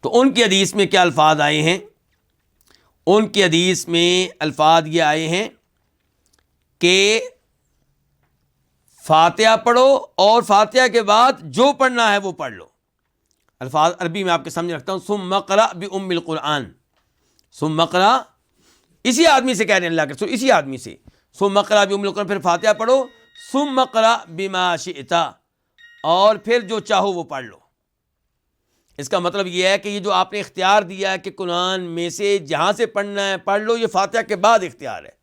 تو ان کی حدیث میں کیا الفاظ آئے ہیں؟ ان کی حدیث میں الفاظ یہ آئے ہیں کہ فاتحہ پڑھو اور فاتحہ کے بعد جو پڑھنا ہے وہ پڑھ لو۔ الفاظ عربی میں آپ کے سامنے رکھتا ہوں، ثم اقرأ بأم القرآن، ثم اقرأ، اسی آدمی سے کہہ رہے ہیں اللہ کے رسول، اسی آدمی سے، ثم اقرأ بأم القرآن، پھر فاتحہ پڑھو، ثم اقرأ بما شئت، اور پھر جو چاہو وہ پڑھ لو۔ اس کا مطلب یہ ہے کہ یہ جو آپ نے اختیار دیا ہے کہ قرآن میں سے جہاں سے پڑھنا ہے پڑھ لو، یہ فاتحہ کے بعد اختیار ہے،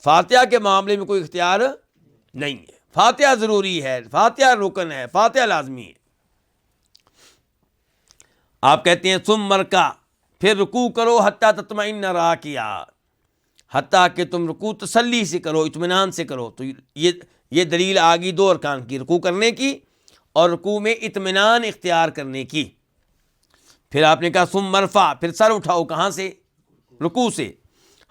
فاتحہ کے معاملے میں کوئی اختیار نہیں ہے۔ فاتحہ ضروری ہے، فاتحہ رکن ہے، فاتحہ لازمی ہے۔ آپ کہتے ہیں ثم ارکع، پھر رکوع کرو، حتی تطمئن راکعا، حتیٰ کہ تم رکوع تسلی سے کرو، اطمینان سے کرو۔ تو یہ دلیل آ گئی دو ارکان کی، رکوع کرنے کی اور رکوع میں اطمینان اختیار کرنے کی۔ پھر آپ نے کہا ثم ارفع، پھر سر اٹھاؤ، کہاں سے؟ رکوع سے،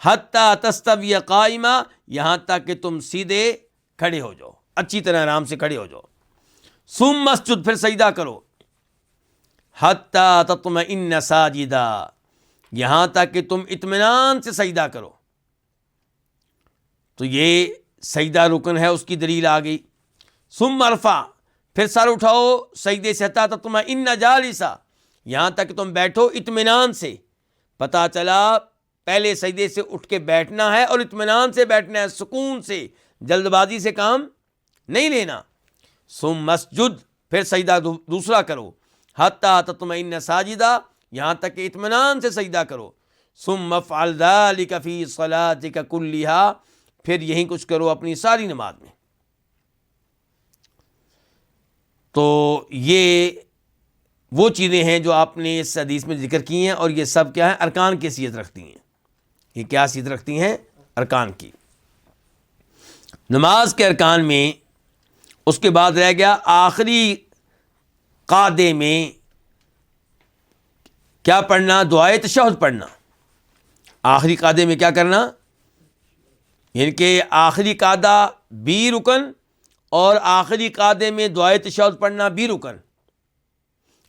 حتی تستوی قائما، یہاں تک کہ تم سیدھے کھڑے ہو جاؤ، اچھی طرح آرام سے کھڑے ہو جاؤ۔ ثم اسجد، پھر سجدہ کرو، حتی تطمئن ساجدا، یہاں تک کہ تم اطمینان سے سجدہ کرو۔ تو یہ سجدہ رکن ہے، اس کی دلیل آ گئی۔ ثم ارفع، پھر سر اٹھاؤ سجدے سے، حتی تطمئن جالسا، یہاں تک کہ تم بیٹھو اطمینان سے۔ پتہ چلا پہلے سجدے سے اٹھ کے بیٹھنا ہے اور اطمینان سے بیٹھنا ہے، سکون سے، جلد بازی سے کام نہیں لینا۔ ثم اسجد، پھر سجدہ دوسرا کرو، حتی تطمئن ساجدا، یہاں تک کہ اطمینان سے سجدہ کرو۔ ثم افعل ذلک فی صلاتک کلھا، پھر یہی کچھ کرو اپنی ساری نماز میں۔ تو یہ وہ چیزیں ہیں جو آپ نے اس حدیث میں ذکر کی ہیں، اور یہ سب کیا ہیں؟ ارکان کی حیثیت رکھتی ہیں۔ یہ کیا حیثیت رکھتی ہیں؟ ارکان کی۔ نماز کے ارکان میں اس کے بعد رہ گیا آخری قعدے میں کیا پڑھنا؟ دعائے تشہد پڑھنا۔ آخری قعدے میں کیا کرنا؟ یعنی کہ آخری قعدہ بھی رکن اور آخری قعدے میں دعائے تشہد پڑھنا بھی رکن۔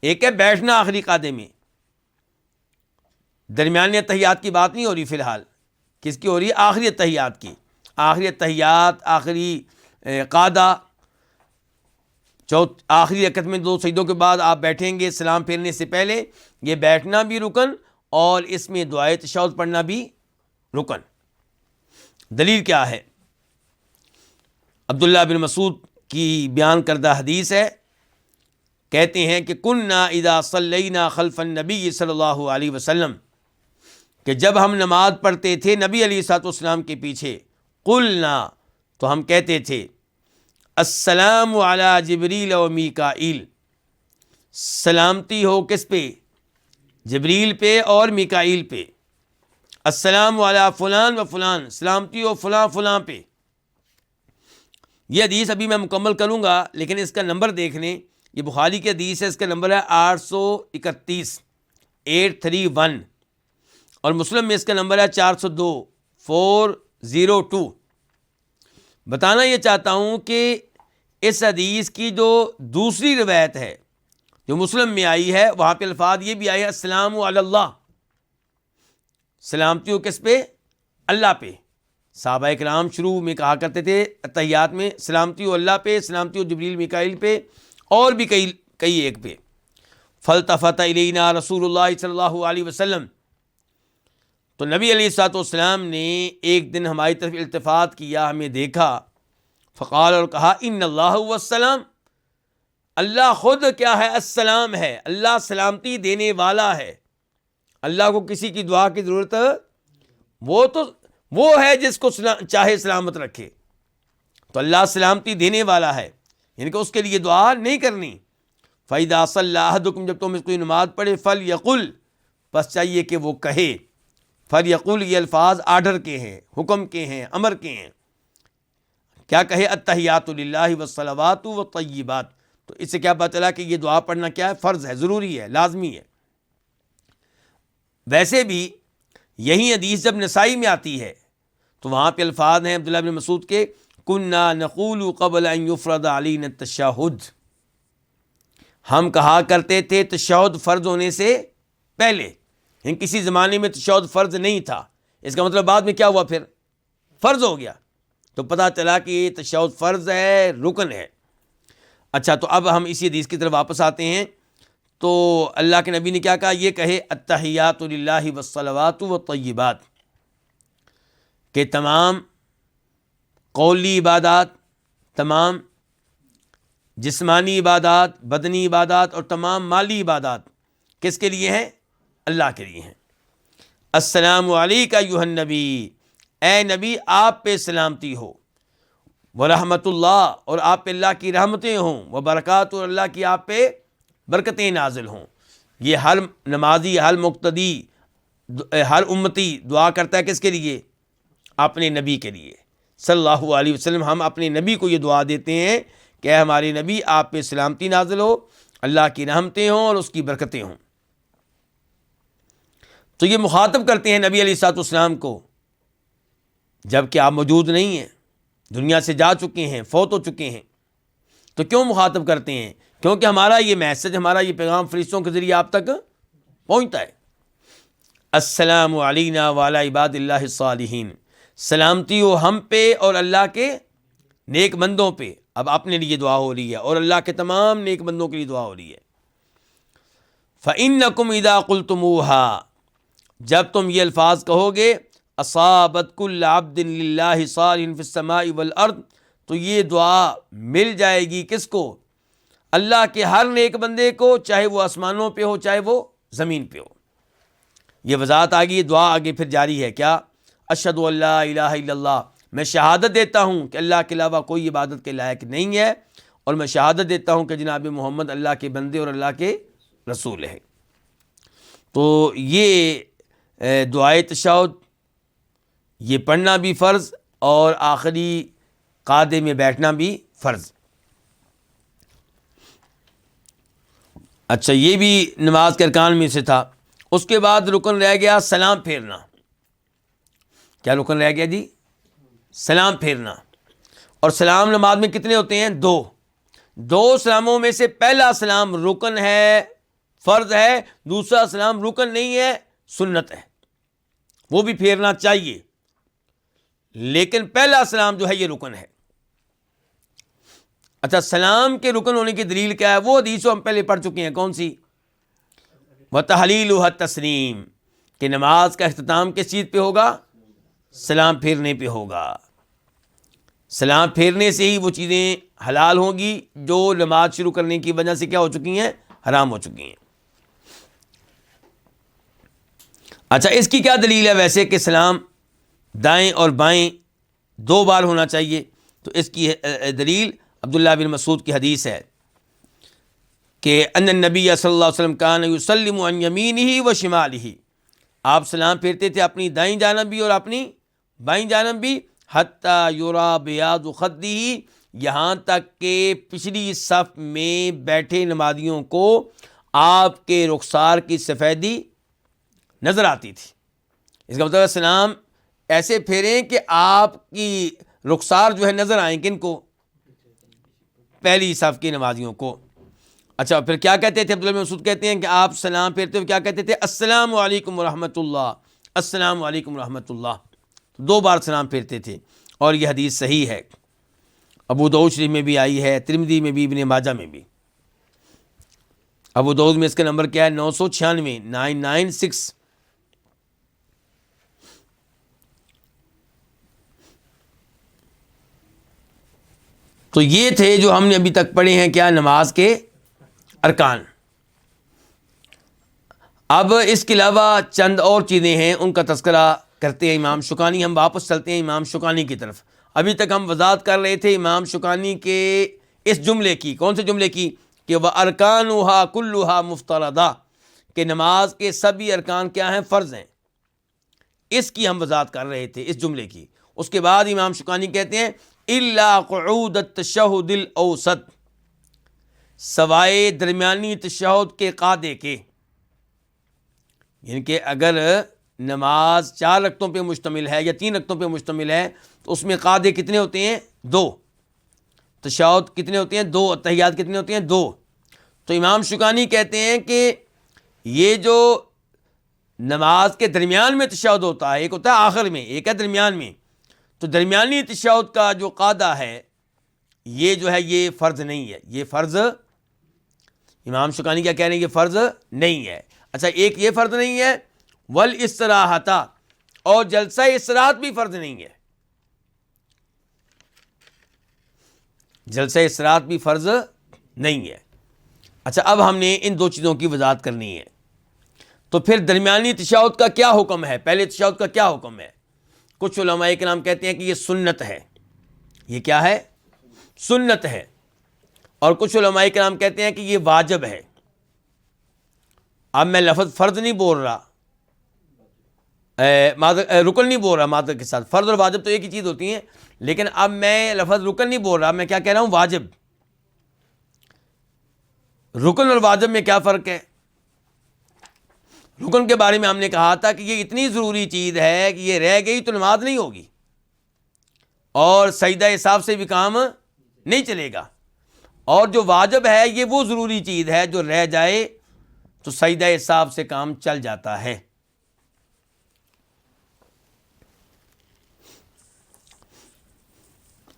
ایک ہے بیٹھنا آخری قعدے میں، درمیانی اتحیات کی بات نہیں ہو رہی فی الحال. کس کی ہو رہی ہے؟ آخری اتحیات کی. آخری اتحیات، آخری قعدہ، آخری رکعت میں 2 سجدوں کے بعد آپ بیٹھیں گے سلام پھیرنے سے پہلے. یہ بیٹھنا بھی رکن اور اس میں دعائے تشہد پڑھنا بھی رکن. دلیل کیا ہے؟ عبداللہ بن مسعود کی بیان کردہ حدیث ہے. کہتے ہیں کہ کننا اذا صلینا خلف النبی صلی اللہ علیہ وسلم، کہ جب ہم نماز پڑھتے تھے نبی علیہ الصلوۃ والسلام کے پیچھے، قلنا، تو ہم کہتے تھے السلام علی جبریل و میکائیل، سلامتی ہو کس پہ؟ جبریل پہ اور میکائیل پہ. السلام علی فلان و فلان، سلامتی ہو فلاں فلاں پہ. یہ حدیث ابھی میں مکمل کروں گا، لیکن اس کا نمبر دیکھ لیں. یہ بخاری کی حدیث ہے، اس کا نمبر ہے 831 831، اور مسلم میں اس کا نمبر ہے 402 402. بتانا یہ چاہتا ہوں کہ اس حدیث کی جو دوسری روایت ہے جو مسلم میں آئی ہے، وہاں پہ الفاظ یہ بھی آئے ہیں السلام علی اللہ، سلامتی ہو کس پہ؟ اللہ پہ. صحابہ کرام شروع میں کہا کرتے تھے اتحیات میں سلامتی ہو اللہ پہ، سلامتی ہو جبریل میکائیل پہ، اور بھی کئی ایک پہ. فالتفت الینا رسول اللہ صلی اللہ علیہ وسلم، تو نبی علیہ الصلوۃ والسلام نے ایک دن ہماری طرف التفات کیا، ہمیں دیکھا. فقال، اور کہا ان اللہ هو السلام، اللہ خود کیا ہے؟ السلام ہے. اللہ سلامتی دینے والا ہے. اللہ کو کسی کی دعا کی ضرورت، وہ ہے جس کو چاہے سلامت رکھے. تو اللہ سلامتی دینے والا ہے، یعنی کہ اس کے لیے دعا نہیں کرنی. فَإِذَا صَلَّىٰ أَحَدُكُمْ، جب تم اس کوئی نماز پڑھے، فَلْيَقُلْ، بس چاہیے کہ وہ کہے. فَلْيَقُلْ، یہ الفاظ آرڈر کے ہیں، حکم کے ہیں، امر کے ہیں. کیا کہے؟ التحیات للہ والصلوات والطیبات. تو اس سے کیا پتہ چلا کہ یہ دعا پڑھنا کیا ہے؟ فرض ہے، ضروری ہے، لازمی ہے. ویسے بھی یہی حدیث جب نسائی میں آتی ہے تو وہاں پہ الفاظ ہیں عبداللہ بن مسعود کے، کننا نقول قبل ان یفرض علینا التشہد، ہم کہا کرتے تھے تشہد فرض ہونے سے پہلے. یعنی کسی زمانے میں تشہد فرض نہیں تھا، اس کا مطلب بعد میں کیا ہوا؟ پھر فرض ہو گیا. تو پتہ چلا کہ یہ تشہد فرض ہے، رکن ہے. اچھا، تو اب ہم اسی حدیث کی طرف واپس آتے ہیں. تو اللہ کے نبی نے کیا کہا؟ یہ کہے التحیات للہ والصلوات والطیبات، کہ تمام قولی عبادات، تمام جسمانی عبادات، بدنی عبادات اور تمام مالی عبادات کس کے لیے ہیں؟ اللہ کے لیے ہیں. السلام علیکہ ایھا النبی، اے نبی آپ پہ سلامتی ہو. ورحمۃ اللہ، اور آپ پہ اللہ کی رحمتیں ہوں. وبرکات، اور اللہ کی آپ پہ برکتیں نازل ہوں. یہ ہر نمازی، ہر مقتدی، ہر امتی دعا کرتا ہے کس کے لیے؟ اپنے نبی کے لیے صلی اللہ علیہ وسلم. ہم اپنے نبی کو یہ دعا دیتے ہیں کہ اے ہمارے نبی آپ پہ سلامتی نازل ہو، اللہ کی رحمتیں ہوں اور اس کی برکتیں ہوں. تو یہ مخاطب کرتے ہیں نبی علیہ الصلوۃ والسلام کو، جب کہ آپ موجود نہیں ہیں، دنیا سے جا چکے ہیں، فوت ہو چکے ہیں. تو کیوں مخاطب کرتے ہیں؟ کیونکہ ہمارا یہ میسج، ہمارا یہ پیغام فرشتوں کے ذریعے آپ تک پہنچتا ہے. السلام علینا وعلی عباد اللہ الصالحین، سلامتی ہو ہم پہ اور اللہ کے نیک بندوں پہ. اب اپنے لیے دعا ہو رہی ہے اور اللہ کے تمام نیک بندوں کے لیے دعا ہو رہی ہے. فَإِنَّكُمْ إِذَا قُلْتُمُوهَا، جب تم یہ الفاظ کہو گے، اصابت کل عبد للہ صالح فی السماء والارض، تو یہ دعا مل جائے گی کس کو؟ اللہ کے ہر نیک بندے کو، چاہے وہ آسمانوں پہ ہو چاہے وہ زمین پہ ہو. یہ وضاحت آگے، دعا آگے پھر جاری ہے. کیا؟ اشہد ان لا الہ الا اللہ، میں شہادت دیتا ہوں کہ اللہ کے علاوہ کوئی عبادت کے لائق نہیں ہے، اور میں شہادت دیتا ہوں کہ جناب محمد اللہ کے بندے اور اللہ کے رسول ہیں. تو یہ دعائے تشہد، یہ پڑھنا بھی فرض اور آخری قعدے میں بیٹھنا بھی فرض. اچھا، یہ بھی نماز کے ارکان میں سے تھا. اس کے بعد رکن رہ گیا سلام پھیرنا. کیا رکن رہ گیا جی؟ سلام پھیرنا. اور سلام نماز میں کتنے ہوتے ہیں؟ 2. 2 سلاموں میں سے پہلا سلام رکن ہے، فرض ہے. دوسرا سلام رکن نہیں ہے، سنت ہے، وہ بھی پھیرنا چاہیے، لیکن پہلا سلام جو ہے یہ رکن ہے۔ اچھا، سلام کے رکن ہونے کی دلیل کیا ہے؟ وہ حدیث ہم پہلے پڑھ چکے ہیں، کون سی؟ وَتَحْلِيلُهَا التَّسْلِيمُ، کہ نماز کا اختتام کس چیز پہ ہوگا؟ سلام پھیرنے پہ ہوگا۔ سلام پھیرنے سے ہی وہ چیزیں حلال ہوں گی جو نماز شروع کرنے کی وجہ سے کیا ہو چکی ہیں؟ حرام ہو چکی ہیں۔ اچھا، اس کی کیا دلیل ہے ویسے کہ سلام دائیں اور بائیں 2 بار ہونا چاہیے؟ تو اس کی دلیل عبداللہ بن مسعود کی حدیث ہے کہ ان النبی صلی اللہ علیہ وسلم کان یسلم عن یمینہ و شمالہ، آپ سلام پھیرتے تھے اپنی دائیں جانب بھی اور اپنی بائیں جانب بھی، حتی یرا بیاض خدہ، یہاں تک کہ پچھلی صف میں بیٹھے نمازیوں کو آپ کے رخسار کی سفیدی نظر آتی تھی۔ اس کا مطلب سلام ایسے پھیریں کہ آپ کی رخسار جو ہے نظر آئیں، کن کو؟ پہلی صف کے نمازیوں کو۔ اچھا، پھر کیا کہتے تھے؟ عبداللہ بن مسعود کہتے ہیں کہ آپ سلام پھیرتے ہوئے کیا کہتے تھے؟ السلام علیکم ورحمۃ اللہ، السلام علیکم ورحمۃ اللہ، 2 بار سلام پھیرتے تھے، اور یہ حدیث صحیح ہے، ابو داؤد شریف میں بھی آئی ہے، ترمذی میں بھی، ابن ماجہ میں بھی۔ ابو داؤد میں اس کا نمبر کیا ہے؟ 996، 996۔ تو یہ تھے جو ہم نے ابھی تک پڑھے ہیں کیا؟ نماز کے ارکان۔ اب اس کے علاوہ چند اور چیزیں ہیں، ان کا تذکرہ کرتے ہیں امام شوکانی۔ ہم واپس چلتے ہیں امام شوکانی کی طرف۔ ابھی تک ہم وضاحت کر رہے تھے امام شوکانی کے اس جملے کی، کون سے جملے کی؟ کہ وَأَرْكَانُهَا كُلُّهَا مُفْتَرَضَةٌ، کہ نماز کے سبھی ارکان کیا ہیں؟ فرض ہیں۔ اس کی ہم وضاحت کر رہے تھے، اس جملے کی۔ اس کے بعد امام شوکانی کہتے ہیں إِلَّا قُعُودَ التَّشَهُّدِ الْأَوْسَطِ، سوائے درمیانی تشہد کے قاعدے کے، یعنی کہ اگر نماز 4 رکعتوں پہ مشتمل ہے یا 3 رکعتوں پہ مشتمل ہے تو اس میں قاعدے کتنے ہوتے ہیں؟ 2۔ تشہد کتنے ہوتے ہیں؟ 2۔ تحیات کتنے ہوتے ہیں؟ 2۔ تو امام شوکانی کہتے ہیں کہ یہ جو نماز کے درمیان میں تشہد ہوتا ہے، ایک ہوتا ہے آخر میں، ایک ہے درمیان میں، تو درمیانی تشہد کا جو قاعدہ ہے یہ جو ہے یہ فرض نہیں ہے، یہ فرض، امام شوکانی کیا کہہ رہے ہیں؟ یہ فرض نہیں ہے۔ اچھا، ایک یہ فرض نہیں ہے، والاستراحۃ، اور جلسہ استراحت بھی فرض نہیں ہے، جلسہ استراحت بھی فرض نہیں ہے۔ اچھا، اب ہم نے ان 2 چیزوں کی وضاحت کرنی ہے۔ تو پھر درمیانی تشہد کا کیا حکم ہے؟ پہلے تشہد کا کیا حکم ہے؟ کچھ علماء کرام کہتے ہیں کہ یہ سنت ہے، یہ کیا ہے؟ سنت ہے۔ اور کچھ علماء کرام کہتے ہیں کہ یہ واجب ہے۔ اب میں لفظ فرض نہیں بول رہا، رکن نہیں بول رہا، معذرت کے ساتھ، فرض اور واجب تو ایک ہی چیز ہوتی ہیں، لیکن اب میں لفظ رکن نہیں بول رہا، میں کیا کہہ رہا ہوں؟ واجب۔ رکن اور واجب میں کیا فرق ہے؟ رکن کے بارے میں ہم نے کہا تھا کہ یہ اتنی ضروری چیز ہے کہ یہ رہ گئی تو نماز نہیں ہوگی، اور سجدہ حساب سے بھی کام نہیں چلے گا۔ اور جو واجب ہے یہ وہ ضروری چیز ہے جو رہ جائے تو سجدہ حساب سے کام چل جاتا ہے۔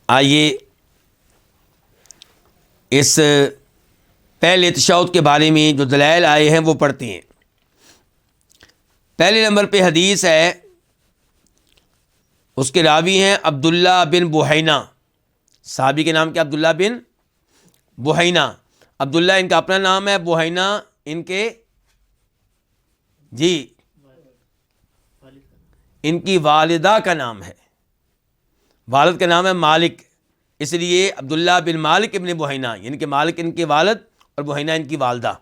آئیے اس پہلے تشہد کے بارے میں جو دلائل آئے ہیں وہ پڑھتے ہیں۔ پہلے نمبر پہ حدیث ہے، اس کے راوی ہیں عبداللہ بن بحینہ، صحابی کے نام کیا؟ عبداللہ بن بحینہ۔ عبداللہ ان کا اپنا نام ہے، بحینہ ان کے ان کی والدہ کا نام ہے، والد کا نام ہے مالک، اس لیے عبداللہ بن مالک ابن بحینہ، یعنی کہ مالک ان کے والد اور بحینہ ان کی والدہ۔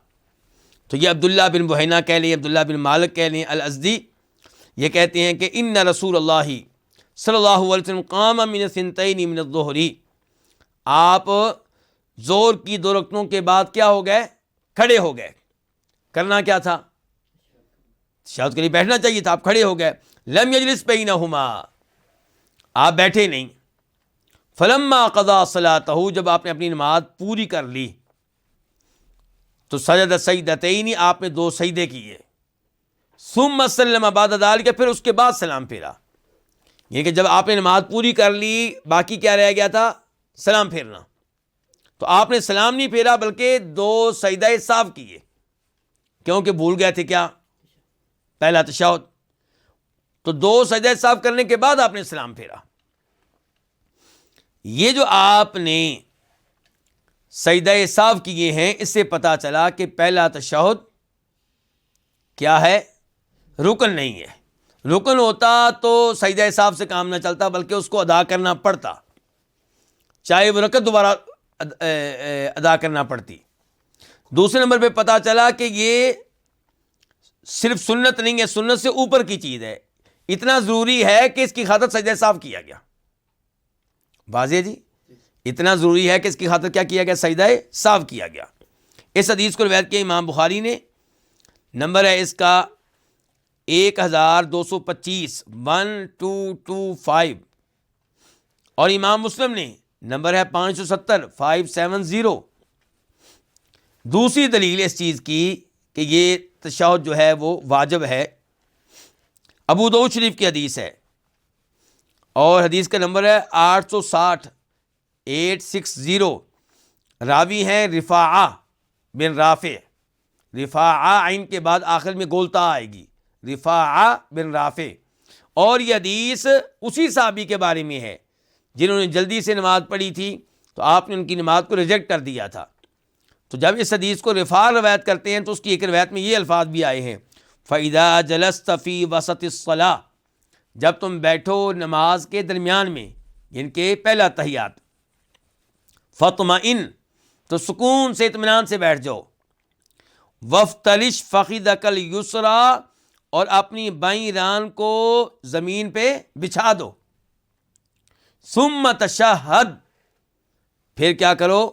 تو یہ عبداللہ بن بحینہ کہہ لیں، عبداللہ بن مالک کہہ لیں الازدی، یہ کہتے ہیں کہ ان رسول اللہ صلی اللہ علیہ وسلم قام من ثنتین من الظہر، آپ ظہر کی 2 رکعتوں کے بعد کیا ہو گئے؟ کھڑے ہو گئے۔ کرنا کیا تھا؟ تشہد کے لیے بیٹھنا چاہیے تھا، آپ کھڑے ہو گئے۔ لم یجلس بینہما، آپ بیٹھے نہیں۔ فلما قضا صلاتہ، جب آپ نے اپنی نماز پوری کر لی تو سجد سجدتین، آپ نے 2 سجدے کیے۔ ثم سلم بعد ذلك، پھر اس کے بعد سلام پھیرا. یہ کہ جب آپ نے نماز پوری کر لی باقی کیا رہ گیا تھا؟ سلام پھیرنا. تو آپ نے سلام نہیں پھیرا بلکہ 2 سجدہ سہو کیے، کیونکہ بھول گئے تھے کیا؟ پہلا تشہد. تو 2 سجدہ سہو کرنے کے بعد آپ نے سلام پھیرا. یہ جو آپ نے سجدہ سہو کیے ہیں، اس سے پتا چلا کہ پہلا تشہد کیا ہے؟ رکن نہیں ہے. رکن ہوتا تو سجدہ سہو سے کام نہ چلتا بلکہ اس کو ادا کرنا پڑتا، چاہے وہ رکعت دوبارہ ادا کرنا پڑتی. دوسرے نمبر پہ پتا چلا کہ یہ صرف سنت نہیں ہے، سنت سے اوپر کی چیز ہے. اتنا ضروری ہے کہ اس کی خاطر سجدہ سہو کیا گیا. واضح جی؟ اتنا ضروری ہے کہ اس کی خاطر کیا کیا گیا؟ سجدہ سہو کیا گیا. اس حدیث کو روایت کیا امام بخاری نے. نمبر ہے اس کا 1225 1225، اور امام مسلم نے نمبر ہے 570 570. دوسری دلیل اس چیز کی کہ یہ تشہد جو ہے وہ واجب ہے، ابو داؤد شریف کی حدیث ہے، اور حدیث کا نمبر ہے 860 860. راوی ہیں رفاعہ بن رافع. رفاعہ عین کے بعد آخر میں گولتا آئے گی، رفاعہ بن رافع. اور یہ حدیث اسی صحابی کے بارے میں ہے جنہوں نے جلدی سے نماز پڑھی تھی تو آپ نے ان کی نماز کو ریجیکٹ کر دیا تھا. تو جب اس حدیث کو رفاع روایت کرتے ہیں تو اس کی ایک روایت میں یہ الفاظ بھی آئے ہیں، فَإِذَا جَلَسْتَ فِي وَسَطِ الصَّلَاةِ، جب تم بیٹھو نماز کے درمیان میں، ان کے پہلا تحیات، فَاطْمَئِن، تو سکون سے اطمینان سے بیٹھ جاؤ، وَافْتَرِشْ فَخِذَكَ الْيُسْرَىٰ، اور اپنی بائیں ران کو زمین پہ بچھا دو، ثُمَّ تَشَہَّدْ، پھر کیا کرو؟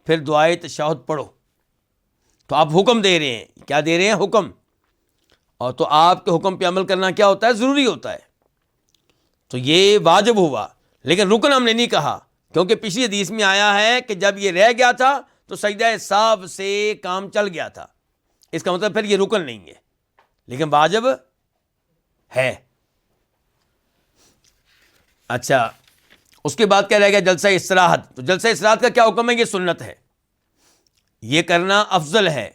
پھر دعائے تشہد پڑھو. تو آپ حکم دے رہے ہیں، کیا دے رہے ہیں؟ حکم. اور تو آپ کے حکم پہ عمل کرنا کیا ہوتا ہے؟ ضروری ہوتا ہے. تو یہ واجب ہوا، لیکن رکن ہم نے نہیں کہا، کیونکہ پچھلی حدیث میں آیا ہے کہ جب یہ رہ گیا تھا تو سجدہ سہو سے کام چل گیا تھا. اس کا مطلب پھر یہ رکن نہیں ہے لیکن واجب ہے. اچھا، اس کے بعد کیا رہ گیا؟ جلسہ استراحت. تو جلسہ استراحت کا کیا حکم ہے؟ یہ سنت ہے، یہ کرنا افضل ہے.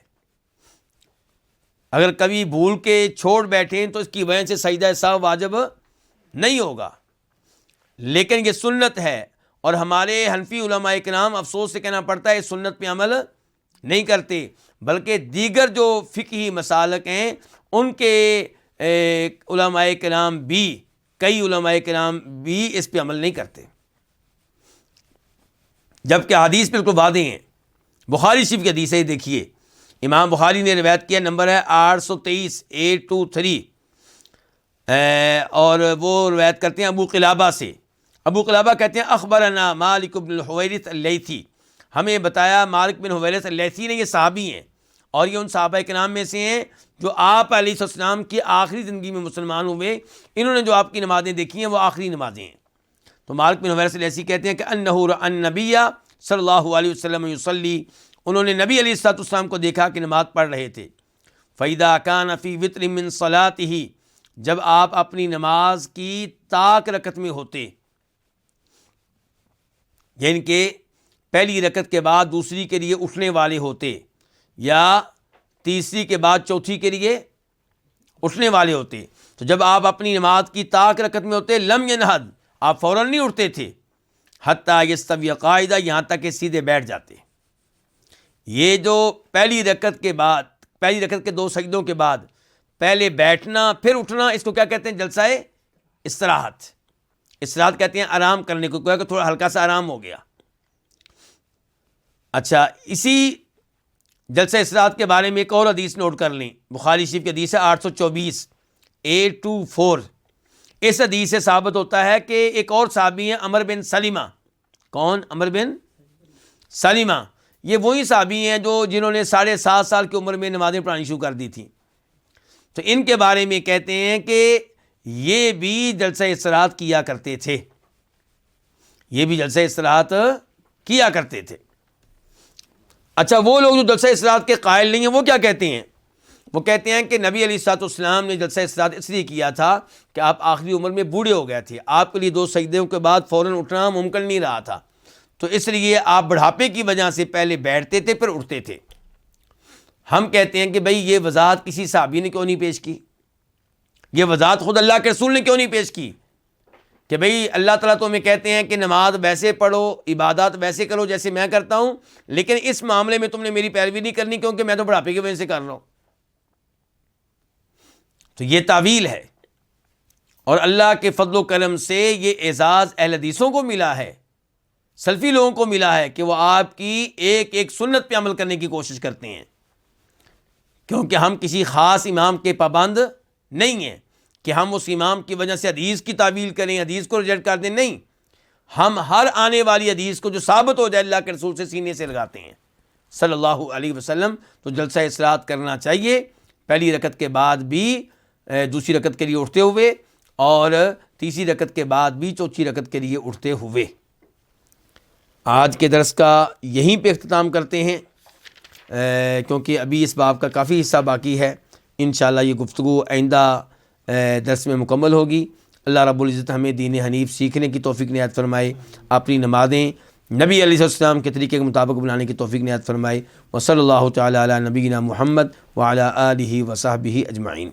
اگر کبھی بھول کے چھوڑ بیٹھیں تو اس کی وجہ سے سجدہ سہو واجب نہیں ہوگا، لیکن یہ سنت ہے. اور ہمارے حنفی علماء کرام افسوس سے کہنا پڑتا ہے اس سنت پہ عمل نہیں کرتے، بلکہ دیگر جو فقہی مسالک ہیں ان کے علماء کرام بھی، کئی علماء کرام بھی اس پہ عمل نہیں کرتے، جبکہ حدیث بالکل واضح ہیں. بخاری شریف کی حدیث ہے، دیکھیے امام بخاری نے روایت کیا، نمبر ہے 823 823، اور وہ روایت کرتے ہیں ابو قلابہ سے. ابو قلابہ کہتے ہیں اخبرنا مالک بن الحویرث اللیثی، ہمیں بتایا مالک بن حویرث اللیثی نے. یہ صحابی ہیں اور یہ ان صحابہ کرام میں سے ہیں جو آپ علیہ السلام کی آخری زندگی میں مسلمان ہوئے. انہوں نے جو آپ کی نمازیں دیکھی ہیں وہ آخری نمازیں ہیں. تو مالک بن حویرث اللیثی کہتے ہیں کہ انہ رأى النبی صلی اللہ علیہ وسلم یصلی، انہوں نے نبی علیہ السلام کو دیکھا کہ نماز پڑھ رہے تھے. فَإِذَا كَانَ فِي وِتْرٍ مِّن صَلَاتِهِ، جب آپ اپنی نماز کی طاق رکعت میں ہوتے، یعنی کہ پہلی رکعت کے بعد دوسری کے لیے اٹھنے والے ہوتے، یا تیسری کے بعد چوتھی کے لیے اٹھنے والے ہوتے، تو جب آپ اپنی نماز کی طاق رکعت میں ہوتے، لم ینہد، آپ فوراً نہیں اٹھتے تھے، حتیٰ یستوی قاعدہ، یہاں تک کہ سیدھے بیٹھ جاتے. یہ جو پہلی رکعت کے بعد، پہلی رکعت کے 2 سجدوں کے بعد پہلے بیٹھنا پھر اٹھنا، اس کو کیا کہتے ہیں؟ جلسہ استراحت. استراحت کہتے ہیں آرام کرنے کو، کہ تھوڑا ہلکا سا آرام ہو گیا. اچھا، اسی جلسہ استراحت کے بارے میں ایک اور حدیث نوٹ کر لیں، بخاری شریف کی حدیث ہے 824 824. اس حدیث سے ثابت ہوتا ہے کہ ایک اور صحابی ہیں عمر بن سلمہ. کون؟ عمر بن سلمہ. یہ وہی صحابی ہیں جو جنہوں نے 7.5 سال کی عمر میں نمازیں پڑھانی شروع کر دی تھیں. تو ان کے بارے میں کہتے ہیں کہ یہ بھی جلسہ استراحت کیا کرتے تھے، یہ بھی جلسہ استراحت کیا کرتے تھے. اچھا، وہ لوگ جو جلسہ استراحت کے قائل نہیں ہیں وہ کیا کہتے ہیں؟ وہ کہتے ہیں کہ نبی علیہ الصلوۃ والسلام نے جلسہ استراحت اس لیے کیا تھا کہ آپ آخری عمر میں بوڑھے ہو گئے تھے، آپ کے لیے 2 سجدوں کے بعد فوراً اٹھنا ممکن نہیں رہا تھا، تو اس لیے آپ بڑھاپے کی وجہ سے پہلے بیٹھتے تھے پھر اٹھتے تھے۔ ہم کہتے ہیں کہ بھئی یہ وضاحت کسی صحابی نے کیوں نہیں پیش کی؟ یہ وضاحت خود اللہ کے رسول نے کیوں نہیں پیش کی کہ بھئی اللہ تعالیٰ تو ہمیں کہتے ہیں کہ نماز ویسے پڑھو، عبادات ویسے کرو جیسے میں کرتا ہوں، لیکن اس معاملے میں تم نے میری پیروی نہیں کرنی کیونکہ میں تو بڑھاپے کی وجہ سے کر رہا ہوں۔ تو یہ تعویل ہے، اور اللہ کے فضل و کرم سے یہ اعزاز اہل حدیثوں کو ملا ہے، سلفی لوگوں کو ملا ہے کہ وہ آپ کی ایک ایک سنت پہ عمل کرنے کی کوشش کرتے ہیں، کیونکہ ہم کسی خاص امام کے پابند نہیں ہیں کہ ہم اس امام کی وجہ سے حدیث کی تعویل کریں، حدیث کو ریجیکٹ کر دیں، نہیں، ہم ہر آنے والی حدیث کو جو ثابت ہو جائے اللہ کے رسول سے سینے سے لگاتے ہیں صلی اللہ علیہ وسلم۔ تو جلسہ استراحت کرنا چاہیے پہلی رکعت کے بعد بھی، دوسری رکعت کے لیے اٹھتے ہوئے، اور تیسری رکعت کے بعد بھی چوتھی رکعت کے لیے اٹھتے ہوئے۔ آج کے درس کا یہیں پہ اختتام کرتے ہیں، کیونکہ ابھی اس باب کا کافی حصہ باقی ہے۔ انشاءاللہ یہ گفتگو آئندہ درس میں مکمل ہوگی۔ اللہ رب العزت ہمیں دین حنیف سیکھنے کی توفیق عنایت فرمائے، اپنی نمازیں نبی علیہ السلام کے طریقے کے مطابق بنانے کی توفیق عنایت فرمائے۔ وصلی اللہ تعالی علی نبینا محمد وعلی آلہ وصحبہ اجمعین۔